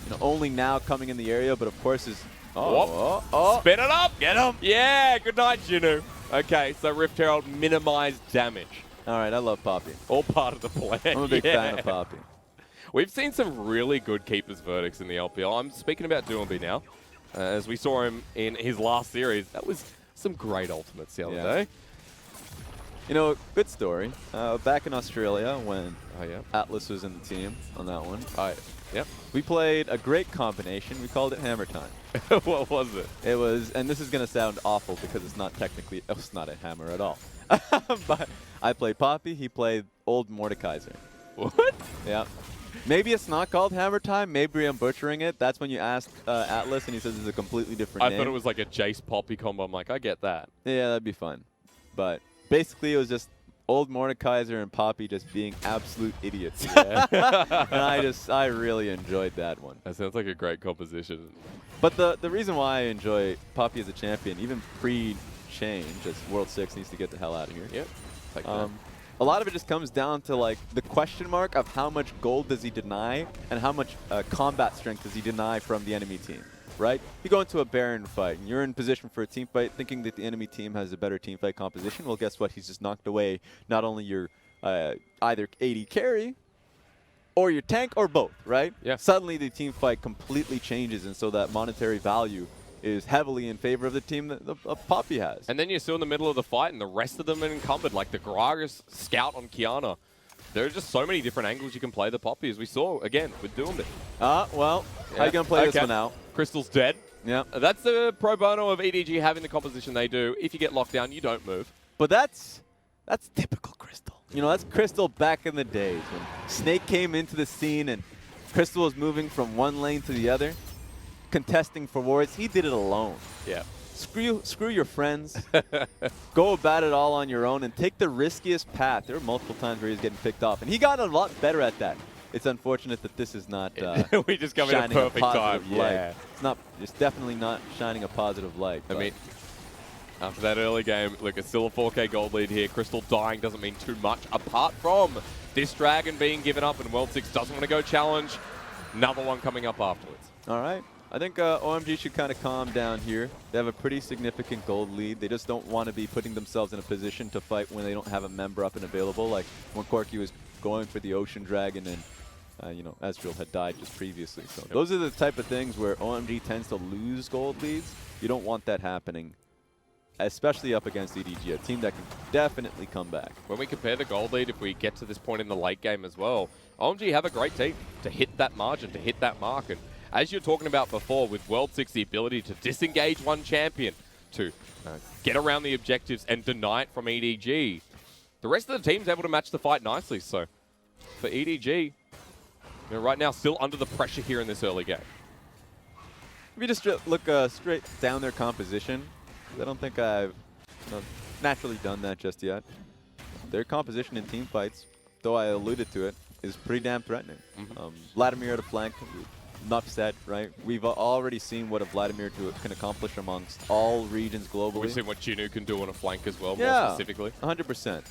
you know, only now coming in the area, but of course is. Spin it up! Get him! Yeah, good night, Jinoo. Okay, so Rift Herald minimized damage. All right, I love Poppy. All part of the plan. I'm a big fan of Poppy. We've seen some really good Keeper's Verdicts in the LPL. I'm speaking about Duombi now. As we saw him in his last series, that was some great ultimates the other day. You know, good story. Back in Australia when Atlas was in the team on that one. We played a great combination. We called it Hammer Time. What was it? It was, and this is going to sound awful because it's not technically, it's not a hammer at all. But I played Poppy, he played Old Mordekaiser. What? Yeah. Maybe it's not called Hammer Time. Maybe I'm butchering it. That's when you ask Atlas, and he says it's a completely different name. I thought it was like a Jace Poppy combo. I'm like, I get that. Yeah, that'd be fun. But basically, it was just Old Mordekaiser and Poppy just being absolute idiots. And I really enjoyed that one. That sounds like a great composition. But the reason why I enjoy Poppy as a champion, even pre-change, as World 6 needs to get the hell out of here. Yep. A lot of it just comes down to like the question mark of how much gold does he deny and how much combat strength does he deny from the enemy team, right? You go into a Baron fight and you're in position for a team fight thinking that the enemy team has a better team fight composition. Well, guess what? He's just knocked away not only your either AD carry or your tank or both, right? Yeah. Suddenly the team fight completely changes, and so that monetary value is heavily in favor of the team that Poppy has. And then you're still in the middle of the fight, and the rest of them are encumbered, like the Gragas scout on Kiana. There are just so many different angles you can play the Poppy, as we saw, again, with Duombi. Well, how you going to play this one out? Crystal's dead. Yeah. That's the pro bono of EDG having the composition they do. If you get locked down, you don't move. But that's typical Crystal. You know, that's Crystal back in the days when Snake came into the scene and Crystal was moving from one lane to the other, contesting for wards. He did it alone. Yeah. Screw your friends. Go about it all on your own and take the riskiest path. There were multiple times where he was getting picked off, and he got a lot better at that. It's unfortunate that this is not we just come in a shining a perfect positive time. light. Yeah. It's definitely not shining a positive light. I mean, after that early game, look, it's still a 4K gold lead here. Crystal dying doesn't mean too much, apart from this Dragon being given up, and World 6 doesn't want to go challenge. Another one coming up afterwards. All right. I think OMG should kind of calm down here. They have a pretty significant gold lead. They just don't want to be putting themselves in a position to fight when they don't have a member up and available, like when Corki was going for the Ocean Dragon and, you know, Ezreal had died just previously. So those are the type of things where OMG tends to lose gold leads. You don't want that happening, especially up against EDG, a team that can definitely come back. When we compare the gold lead, if we get to this point in the late game as well, OMG have a great team to hit that margin, to hit that mark. And as you're talking about before, with World 6, the ability to disengage one champion, to get around the objectives and deny it from EDG, the rest of the team's able to match the fight nicely. So for EDG, you know, right now still under the pressure here in this early game. If you just look straight down their composition, I don't think I've naturally done that just yet. Their composition in team fights, though I alluded to it, is pretty damn threatening. Vladimir at a flank, enough said, right? We've already seen what a Vladimir can accomplish amongst all regions globally. We've seen what Jinoo can do on a flank as well, yeah, more specifically. 100%.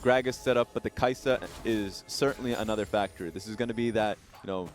Gragas set up, but the Kai'Sa is certainly another factor. This is going to be that, you know,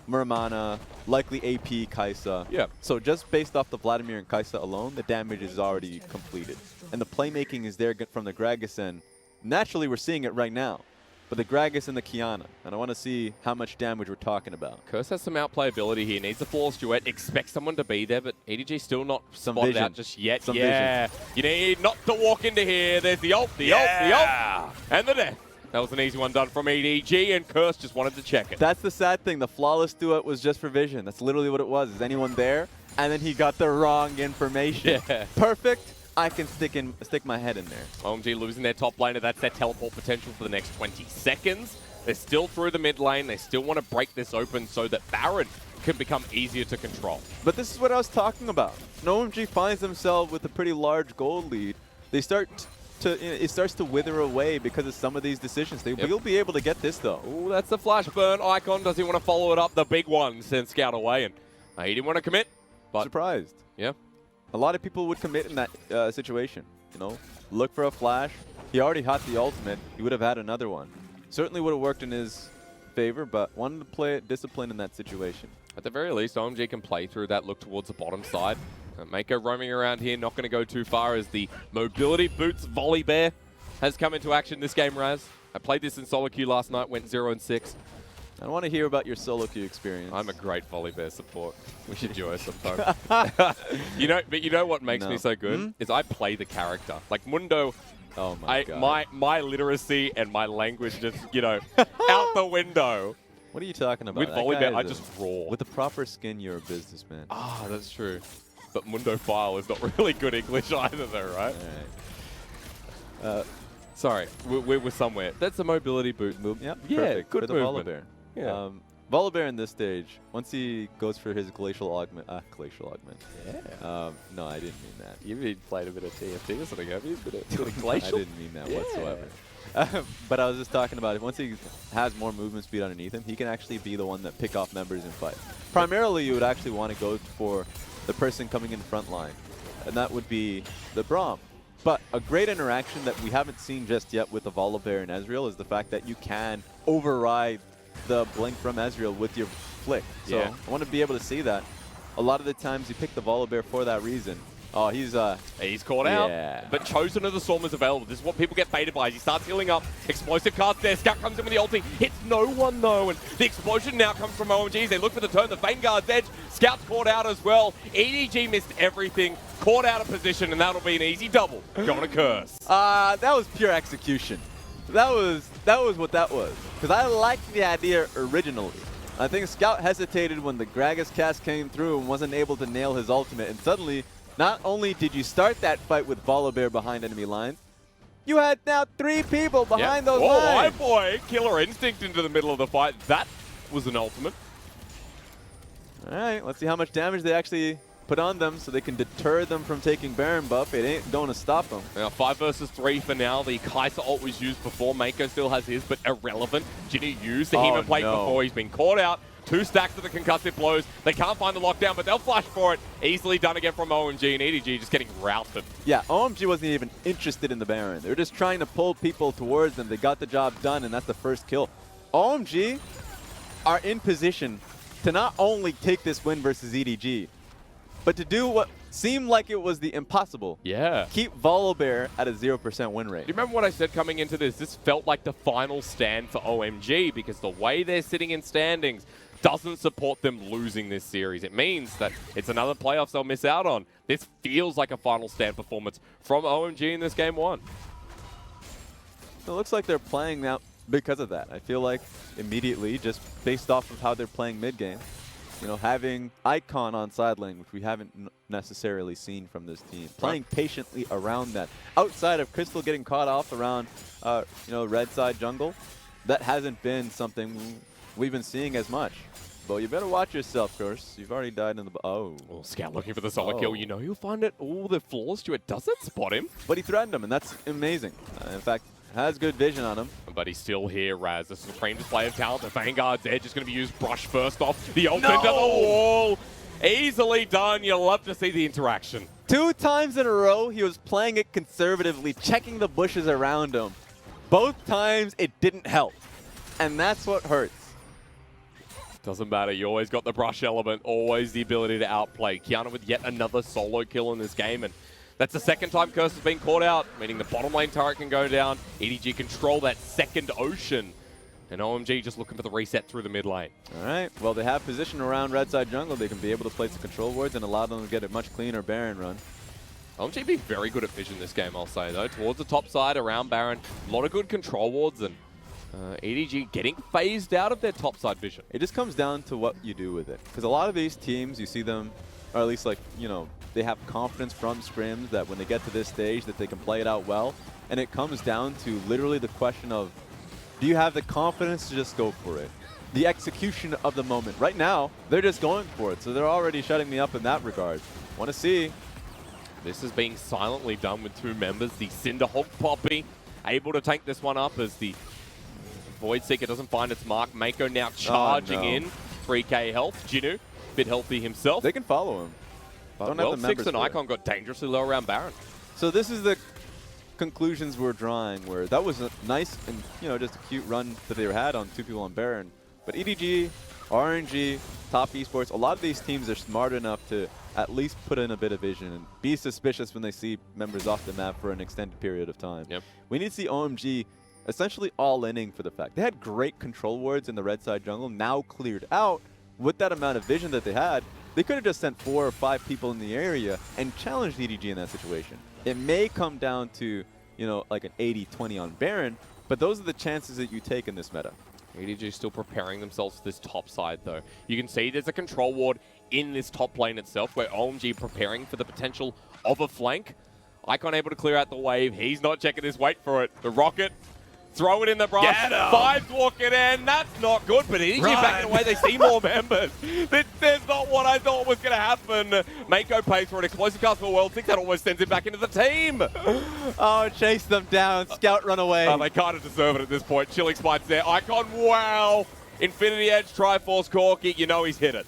Muramana, likely AP Kai'Sa. Yeah. So just based off the Vladimir and Kai'Sa alone, the damage is already completed. And the playmaking is there from the Gragas end. Naturally, we're seeing it right now. But the Gragas and the Kiana, and I want to see how much damage we're talking about. Curse has some outplayability here. Needs the flawless duet. Expect someone to be there, but EDG still not spotted out just yet. Some vision. You need not to walk into here. There's the ult, the ult, the ult, and the death. That was an easy one done from EDG, and Curse just wanted to check it. That's the sad thing. The flawless duet was just for vision. That's literally what it was. Is anyone there? And then he got the wrong information. Yeah. Perfect. I can stick my head in there. OMG losing their top laner. That's their teleport potential for the next 20 seconds. They're still through the mid lane. They still want to break this open so that Baron can become easier to control. But this is what I was talking about. When OMG finds themselves with a pretty large gold lead, they start to, it starts to wither away because of some of these decisions. They will be able to get this, though. Ooh, that's the flash burn icon. Does he want to follow it up? The big one sends Scout away, and he didn't want to commit. But surprised. Yeah. A lot of people would commit in that situation. You know, look for a flash. He already had the ultimate. He would have had another one. Certainly would have worked in his favor, but wanted to play it disciplined in that situation. At the very least, OMG can play through that, look towards the bottom side. Meiko roaming around here, not going to go too far as the mobility boots volley bear has come into action this game, Raz. I played this in solo queue last night, went 0-6. I want to hear about your solo queue experience. I'm a great volley bear support. We should duo sometime. you know what makes me so good is I play the character. Like Mundo, oh my God. my literacy and my language just, you know, out the window. What are you talking about? With volley bear, I just roar. With the proper skin, you're a businessman. Ah, that's true. But Mundo File is not really good English either, though, right? All right. Sorry, we're somewhere. That's a mobility boot move. Yep, yeah, perfect. good for the movement. Volibear. Yeah. Volibear in this stage, once he goes for his glacial augment. Glacial augment. Yeah. No, I didn't mean that. You've played a bit of TFT or something, have you? Bit of glacial? I didn't mean that whatsoever. But I was just talking about it. Once he has more movement speed underneath him, he can actually be the one that pick off members in fight. Primarily, you would actually want to go for the person coming in front line, and that would be the Braum. But a great interaction that we haven't seen just yet with the Volibear and Ezreal is the fact that you can override the blink from Ezreal with your flick. So I want to be able to see that. A lot of the times you pick the Volibear for that reason. Oh, he's caught out. But Chosen of the Storm is available. This is what people get baited by. As he starts healing up. Explosive cards there. Scout comes in with the ulti. Hits no one, though. And the explosion now comes from OMG. As they look for the turn. The Vanguard's edge. Scout's caught out as well. EDG missed everything. Caught out of position. And that'll be an easy double. Going to Curse. That was pure execution. That was what that was. Because I liked the idea originally. I think Scout hesitated when the Gragas cast came through and wasn't able to nail his ultimate. And suddenly, not only did you start that fight with Volibear behind enemy lines, You had now 3 people behind those Whoa, lines. iBoy, killer instinct into the middle of the fight. That was an ultimate. All right, let's see how much damage they actually put on them so they can deter them from taking Baron buff. It ain't going to stop them. Now 5 versus 3 for now. The Kai'Sa ult was used before. Meiko still has his, but irrelevant. Jinoo used the Hema plate before. He's been caught out. 2 stacks of the concussive blows. They can't find the lockdown, but they'll flash for it. Easily done again from OMG, and EDG just getting routed. Yeah, OMG wasn't even interested in the Baron. They were just trying to pull people towards them. They got the job done, and that's the first kill. OMG are in position to not only take this win versus EDG, but to do what seemed like it was the impossible. Yeah. Keep Volibear at a 0% win rate. Do you remember what I said coming into this? This felt like the final stand for OMG because the way they're sitting in standings doesn't support them losing this series. It means that it's another playoffs they'll miss out on. This feels like a final stand performance from OMG in this game 1. It looks like they're playing now because of that. I feel like immediately, just based off of how they're playing mid-game, you know, having Icon on side lane, which we haven't necessarily seen from this team, playing patiently around that. Outside of Crystal getting caught off around, you know, red side jungle, that hasn't been something we've been seeing as much. But you better watch yourself, of course. You've already died in the... Scout looking for the solo kill. You know you'll find it all the flaws to it. Doesn't spot him. But he threatened him, and that's amazing. In fact, has good vision on him. But he's still here, Raz. The supreme display of talent. The Vanguard's edge is going to be used. Brush first off. The ult into the wall. Easily done. You'll love to see the interaction. 2 times in a row, he was playing it conservatively, checking the bushes around him. Both times, it didn't help. And that's what hurts. Doesn't matter. You always got the brush element. Always the ability to outplay. Qiyana with yet another solo kill in this game. And that's the second time Curse has been caught out, meaning the bottom lane turret can go down. EDG control that second ocean. And OMG just looking for the reset through the mid lane. All right. Well, they have position around red side jungle. They can be able to place the control wards and allow them to get a much cleaner Baron run. OMG being very good at vision this game, I'll say, though. Towards the top side, around Baron. A lot of good control wards, and EDG getting phased out of their top side vision. It just comes down to what you do with it. Because a lot of these teams, you see them, or at least like, you know, they have confidence from scrims that when they get to this stage that they can play it out well. And it comes down to literally the question of, do you have the confidence to just go for it? The execution of the moment. Right now, they're just going for it. So they're already shutting me up in that regard. Want to see. This is being silently done with 2 members. The Cinderhawk Poppy able to tank this one up as the Void Seeker doesn't find its mark. Meiko now charging in. 3k health. Jinoo, bit healthy himself. They can follow him. But well, 6 and Icon got dangerously low around Baron. So this is the conclusions we're drawing, where that was a nice and, you know, just a cute run that they had on 2 people on Baron. But EDG, RNG, top esports, a lot of these teams are smart enough to at least put in a bit of vision and be suspicious when they see members off the map for an extended period of time. Yep. We need to see OMG essentially all-inning for the fact. They had great control wards in the red side jungle, now cleared out. With that amount of vision that they had, they could have just sent 4 or 5 people in the area and challenged EDG in that situation. It may come down to, you know, like an 80-20 on Baron, but those are the chances that you take in this meta. EDG still preparing themselves for this top side, though. You can see there's a control ward in this top lane itself, where OMG preparing for the potential of a flank. Icon able to clear out the wave. He's not checking his weight for it. The rocket. Throw it in the brush. 5's walking in. That's not good, but EDG backing away. They see more members. This is not what I thought was going to happen. Meiko pays for an explosive cast for World 6. That almost sends him back into the team. Oh, chase them down. Scout run away. They kind of deserve it at this point. Chilling spikes there. Icon, wow. Infinity Edge, Triforce, Corki. You know he's hit it.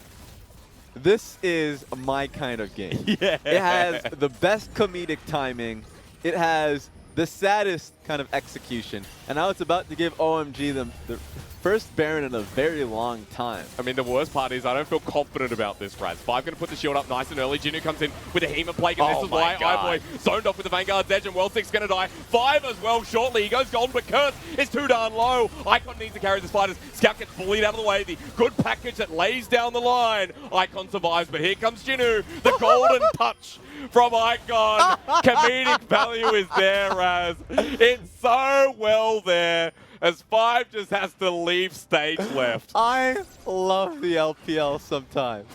This is my kind of game. Yeah. It has the best comedic timing. It has the saddest kind of execution. And now it's about to give OMG the first Baron in a very long time. I mean, the worst part is I don't feel confident about this, Raz. 5 going to put the shield up nice and early. Jinoo comes in with a Hema Plague, and this is why iBoy zoned off with the Vanguard's edge, and World 6 going to die. 5 as well shortly. He goes golden, but Curse is too darn low. Icon needs to carry this fight as Scout gets bullied out of the way. The good package that lays down the line. Icon survives, but here comes Jinoo. The golden touch from Icon. Comedic value is there, Raz. It's so well there, as 5 just has to leave stage left. I love the LPL sometimes,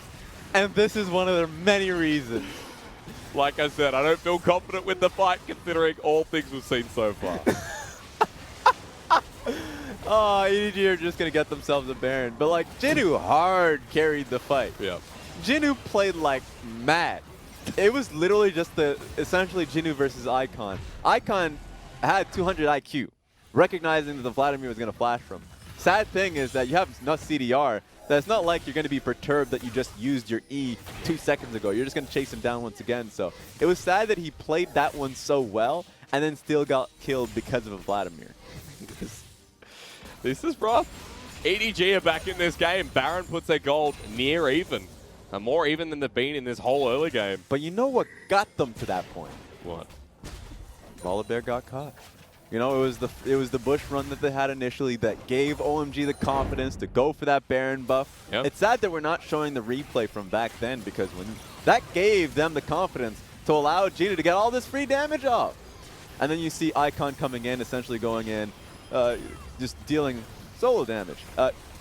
and this is one of their many reasons. Like I said, I don't feel confident with the fight considering all things we've seen so far. Oh, EDG are just going to get themselves a Baron. But, like, Jinoo hard carried the fight. Yeah. Jinoo played like mad. It was literally just essentially Jinoo versus Icon. Icon had 200 IQ, recognizing that the Vladimir was going to flash from. Sad thing is that you have enough CDR that it's not like you're going to be perturbed that you just used your E 2 seconds ago. You're just going to chase him down once again. So it was sad that he played that one so well and then still got killed because of a Vladimir. This is rough. EDG are back in this game. Baron puts their gold near even. And more even than they've been in this whole early game. But you know what got them to that point? What? Volibear got caught. You know, it was the Bush run that they had initially that gave OMG the confidence to go for that Baron buff. Yep. It's sad that we're not showing the replay from back then because when that gave them the confidence to allow Jinoo to get all this free damage off. And then you see Icon coming in, essentially going in, just dealing solo damage.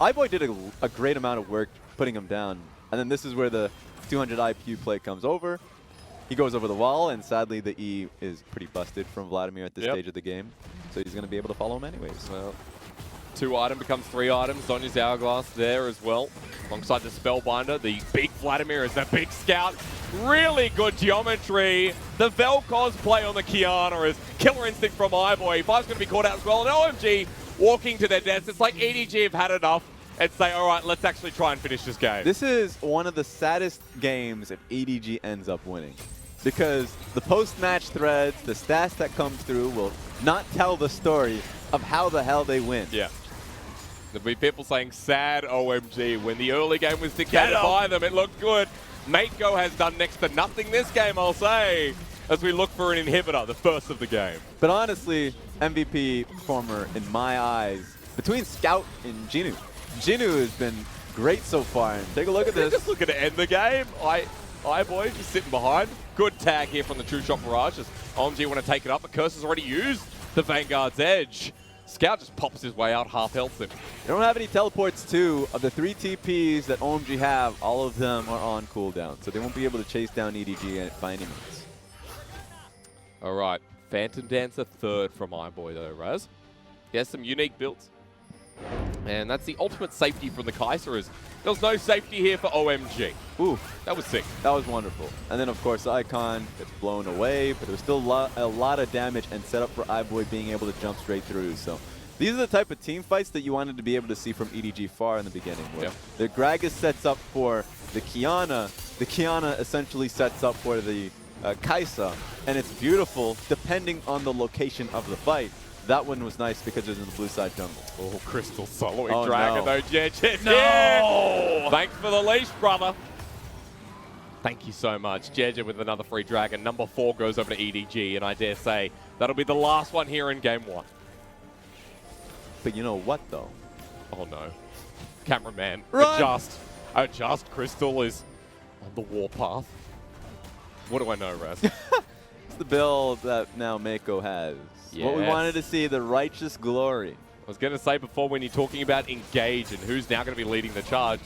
iBoy did a great amount of work putting him down. And then this is where the 200 IQ play comes over. He goes over the wall, and sadly the E is pretty busted from Vladimir at this stage of the game. So he's going to be able to follow him anyways. Well, 2 item becomes 3 items. Zonya's Hourglass there as well. Alongside the Spellbinder, the big Vladimir is the big scout. Really good geometry. The Vel'Koz play on the Kiana is Killer Instinct from iBoy. 5's going to be caught out as well. And OMG walking to their deaths. It's like EDG have had enough and say, all right, let's actually try and finish this game. This is one of the saddest games if EDG ends up winning. Because the post-match threads, the stats that come through will not tell the story of how the hell they win. Yeah. There'll be people saying, sad OMG. When the early game was dictated by them, it looked good. Meiko has done next to nothing this game, I'll say, as we look for an inhibitor, the first of the game. But honestly, MVP performer in my eyes, between Scout and Jinoo. Jinoo has been great so far. And take a look at this. Just looking to end the game. iBoy just sitting behind. Good tag here from the True Shot Barrage. As OMG want to take it up, but Curse has already used the Vanguard's Edge. Scout just pops his way out, half health him. They don't have any teleports too. Of the 3 TPs that OMG have, all of them are on cooldown. So they won't be able to chase down EDG by any means. All right. Phantom Dancer third from iBoy though, Raz. He has some unique builds. And that's the ultimate safety from the Kaiser is there's no safety here for OMG. Ooh, that was sick. That was wonderful. And then, of course, the Icon gets blown away, but there was still a lot of damage and set up for iBoy being able to jump straight through. So these are the type of team fights that you wanted to be able to see from EDG far in the beginning. Where the Gragas sets up for the Kiana. The Kiana essentially sets up for the Kaisa. And it's beautiful depending on the location of the fight. That one was nice because it was in the blue side jungle. Oh, Crystal soloing Dragon though, Jiejie. No! Thanks for the leash, brother. Thank you so much. Jiejie with another free Dragon. Number 4 goes over to EDG, and I dare say that'll be the last one here in Game 1. But you know what, though? Oh, no. Cameraman, Run! adjust. Crystal is on the warpath. What do I know, Raz? It's the build that now Meiko has. Yes. What we wanted to see, the righteous glory. I was going to say before, when you're talking about engage and who's now going to be leading the charge,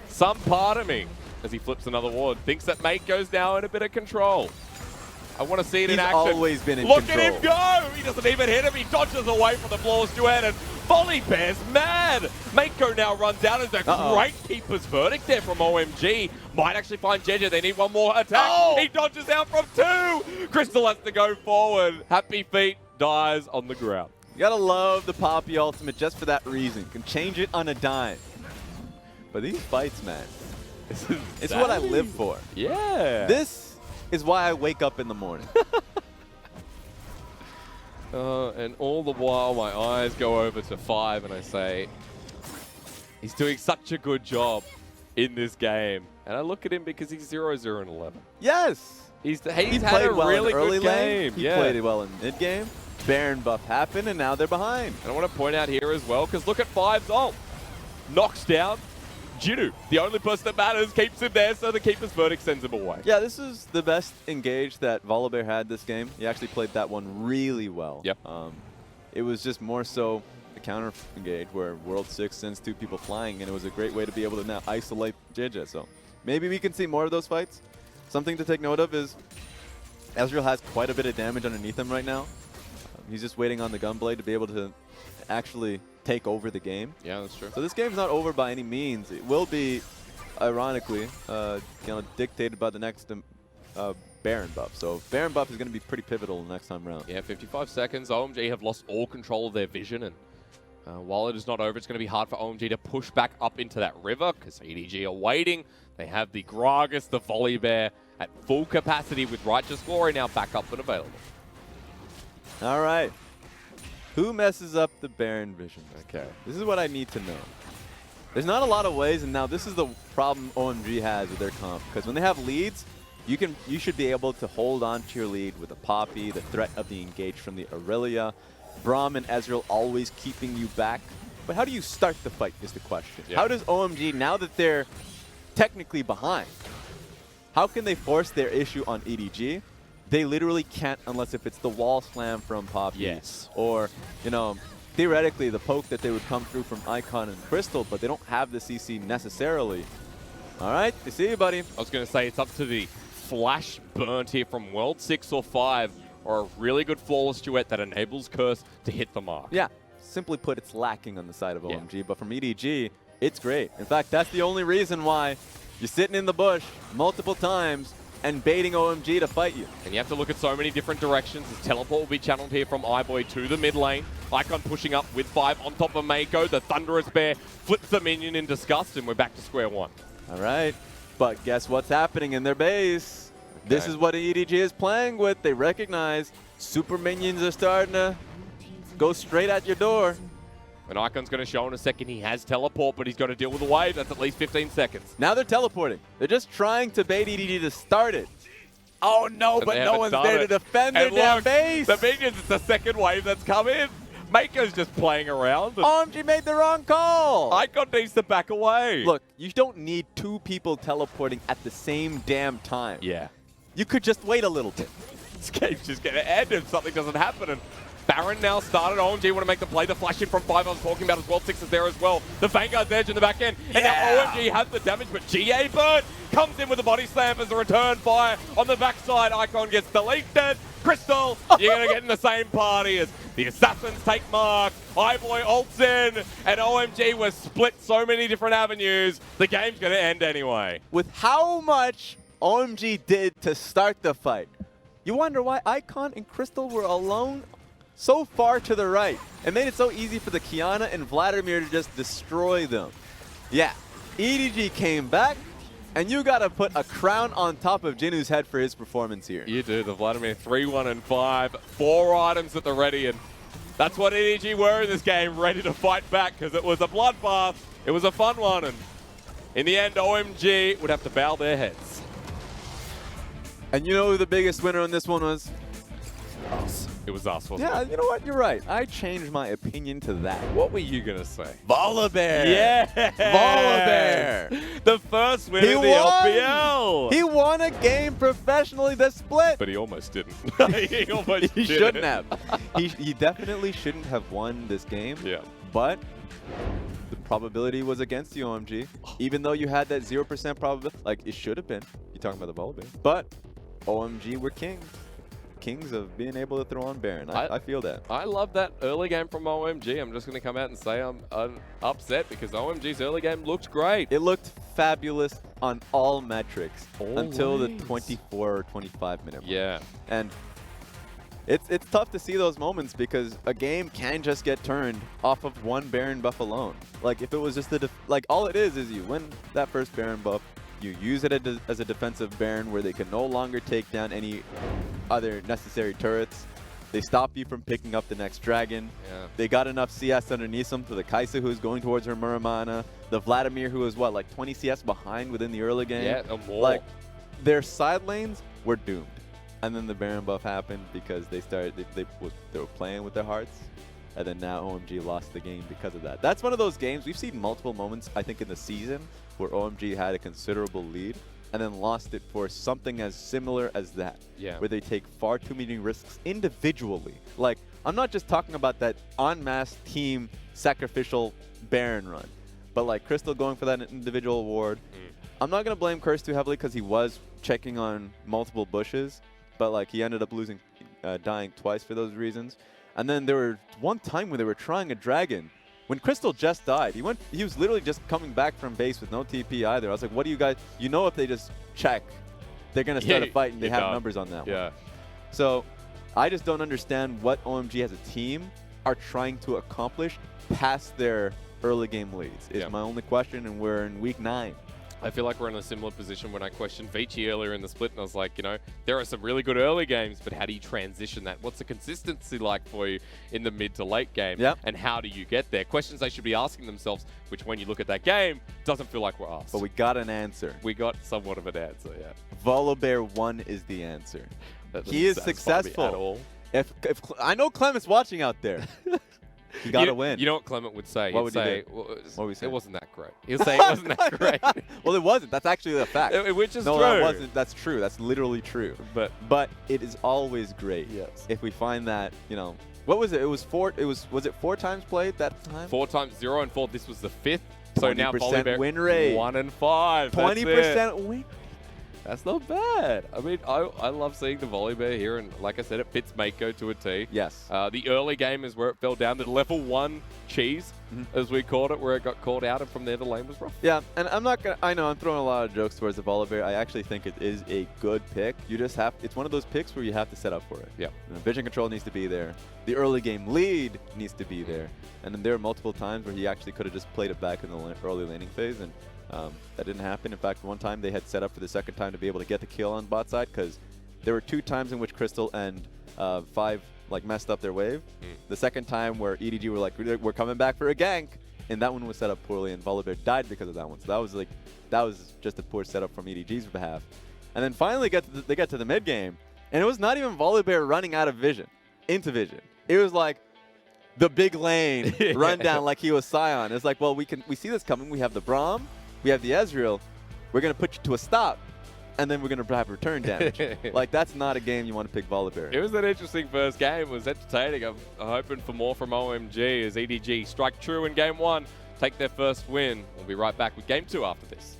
some part of me, as he flips another ward, thinks that Meiko's now in a bit of control. I want to see it in action. He's always been in control. control. Look at him go! He doesn't even hit him. He dodges away from the flawless duet, and Volibear's mad. Meiko now runs out as a great keeper's verdict there from OMG. Might actually find Jiejie. They need one more attack. He dodges out from 2. Crystal has to go forward. Happy Feet dies on the ground. You gotta love the Poppy ultimate just for that reason. Can change it on a dime. But these fights, man, it's what I live for. Yeah. This is why I wake up in the morning. And all the while, my eyes go over to 5, and I say, he's doing such a good job in this game. And I look at him because he's 0-0 and 11. Yes! He played had a well really in early good lane. game. He played it well in mid-game. Baron buff happened, and now they're behind. And I want to point out here as well, because look at 5's ult. Knocks down Jinoo. The only person that matters, keeps him there, so the keeper's verdict sends him away. Yeah, this is the best engage that Volibear had this game. He actually played that one really well. Yep. It was just more so a counter engage where World 6 sends 2 people flying, and it was a great way to be able to now isolate Jiejie. So maybe we can see more of those fights. Something to take note of is Ezreal has quite a bit of damage underneath him right now. He's just waiting on the Gunblade to be able to actually take over the game. Yeah, that's true. So this game's not over by any means. It will be, ironically, dictated by the next Baron buff. So Baron buff is going to be pretty pivotal next time around. Yeah, 55 seconds. OMG have lost all control of their vision, and while it is not over, it's going to be hard for OMG to push back up into that river because EDG are waiting. They have the Gragas, the Volley Bear at full capacity with Righteous Glory now back up and available. All right. Who messes up the Baron vision? Okay. This is what I need to know. There's not a lot of ways, and now this is the problem OMG has with their comp. Because when they have leads, you should be able to hold on to your lead with a Poppy, the threat of the engage from the Aurelia, Braum and Ezreal always keeping you back. But how do you start the fight is the question. Yeah. How does OMG, now that they're technically behind, how can they force their issue on EDG? They literally can't unless if it's the wall slam from Poppy. Yes. Or, you know, theoretically the poke that they would come through from Icon and Crystal, but they don't have the CC necessarily. All right, I see you, buddy. I was going to say it's up to the flash burnt here from World 6 or 5 or a really good flawless duet that enables Curse to hit the mark. Yeah, simply put, it's lacking on the side of OMG, but from EDG, it's great. In fact, that's the only reason why you're sitting in the bush multiple times and baiting OMG to fight you. And you have to look at so many different directions. His teleport will be channeled here from iBoy to the mid lane. Icon pushing up with 5 on top of Meiko. The Thunderous Bear flips the minion in disgust, and we're back to square one. All right, but guess what's happening in their base? Okay. This is what EDG is playing with. They recognize super minions are starting to go straight at your door. And Icon's going to show in a second he has teleport, but he's got to deal with the wave. That's at least 15 seconds. Now they're teleporting. They're just trying to bait EDG to start it. Oh no, And but no one's there to defend their and damn look, base. The minions, it's the second wave that's come in. Meiko's just playing around. OMG made the wrong call. Icon needs to back away. Look, you don't need 2 people teleporting at the same damn time. Yeah. You could just wait a little bit. This game's just going to end if something doesn't happen. And Baron now started. OMG want to make the play. The flash in from 5 I was talking about as well. 6 is there as well. The Vanguard's edge in the back end. And now OMG has the damage, but Jiejie Bird comes in with a body slam as a return fire on the backside. Icon gets deleted. Crystal, you're going to get in the same party as the Assassins take mark. iBoy ults in, and OMG was split so many different avenues. The game's going to end anyway. With how much OMG did to start the fight, you wonder why Icon and Crystal were alone so far to the right. It made it so easy for the Kiana and Vladimir to just destroy them. Yeah, EDG came back, and you got to put a crown on top of Jinoo's head for his performance here. You do. The Vladimir 3-1-5, 4 items at the ready, and that's what EDG were in this game, ready to fight back because it was a bloodbath. It was a fun one, and in the end, OMG would have to bow their heads. And you know who the biggest winner on this one was? Us. It was us, wasn't Yeah, it? you know what? You're right. I changed my opinion to that. What were you going to say? Volibear! Yeah! Volibear! The first win of the LPL! He won a game professionally, the split! But he almost didn't. he almost He didn't. shouldn't have. he definitely shouldn't have won this game. Yeah. But the probability was against you, OMG. Even though you had that 0% probability, like it should have been. You're talking about the Volibear. But OMG were kings. Kings of being able to throw on Baron. I feel that. I love that early game from OMG. I'm just going to come out and say I'm upset because OMG's early game looked great. It looked fabulous on all metrics until the Always. 24 or 25 minute mark. Yeah. And it's tough to see those moments because a game can just get turned off of one Baron buff alone. Like if it was just like all it is you win that first Baron buff, you use it as a defensive Baron where they can no longer take down any other necessary turrets. They stop you from picking up the next dragon. Yeah. They got enough CS underneath them for the Kai'Sa who's going towards her Muramana. The Vladimir who was what, like 20 CS behind within the early game? Yeah, or more. Like their side lanes were doomed. And then the Baron buff happened because they were playing with their hearts. And then now OMG lost the game because of that. That's one of those games, we've seen multiple moments, I think, in the season where OMG had a considerable lead and then lost it for something as similar as that. Yeah. Where they take far too many risks individually. Like, I'm not just talking about that en masse team sacrificial Baron run, but like Crystal going for that individual award. I'm not going to blame Curse too heavily because he was checking on multiple bushes, but like he ended up losing, dying twice for those reasons. And then there were one time when they were trying a dragon. When Crystal just died, he was literally just coming back from base with no TP either. I was like, what do you guys, you know, if they just check, they're going to start a fight and they have numbers on that one. So I just don't understand what OMG as a team are trying to accomplish past their early game leads is my only question, and we're in week 9. I feel like we're in a similar position when I questioned Jiejie earlier in the split, and I was like, you know, there are some really good early games, but how do you transition that? What's the consistency like for you in the mid to late game? And how do you get there? Questions they should be asking themselves, which when you look at that game, doesn't feel like we're asked. But we got an answer. We got somewhat of an answer, Volibear 1 is the answer. He is successful. At all. If I know Clement's watching out there. You gotta win. You know what Clement would say? What would he say? What would he say? It wasn't that great. He'll say it wasn't that great. Well, it wasn't. That's actually a fact. Which is no, true. No, that wasn't. That's true. That's literally true. But it is always great. Yes. If we find that, you know, what was it? It was 4. Was it 4 times played that time? 4 times 0 and 4. This was the 5th. So now Volibear win rate. 1 and 5. 20% win rate. That's not bad. I mean, I love seeing the Volibear here, and like I said, it fits Meiko to a T. Yes. The early game is where it fell down to level 1 cheese, as we called it, where it got called out, and from there the lane was rough. Yeah, and I'm not gonna. I know I'm throwing a lot of jokes towards the Volibear. I actually think it is a good pick. You just have. It's one of those picks where you have to set up for it. Yeah. You know, vision control needs to be there. The early game lead needs to be there. And then there are multiple times where he actually could have just played it back in the early laning phase, and that didn't happen. In fact, one time they had set up for the second time to be able to get the kill on bot side, because there were 2 times in which Crystal and 5 like messed up their wave. The second time where EDG were like, we're coming back for a gank, and that one was set up poorly, and Volibear died because of that one. So that was just a poor setup from EDG's behalf. And then finally they get to the mid game, and it was not even Volibear running out of vision into vision. It was like the big lane run down like he was Sion. It's like, well, we see this coming. We have the Braum. We have the Ezreal. We're going to put you to a stop, and then we're going to have return damage. Like, that's not a game you want to pick Volibear. It was an interesting first game. It was entertaining. I'm hoping for more from OMG as EDG strike true in game 1, take their first win. We'll be right back with game 2 after this.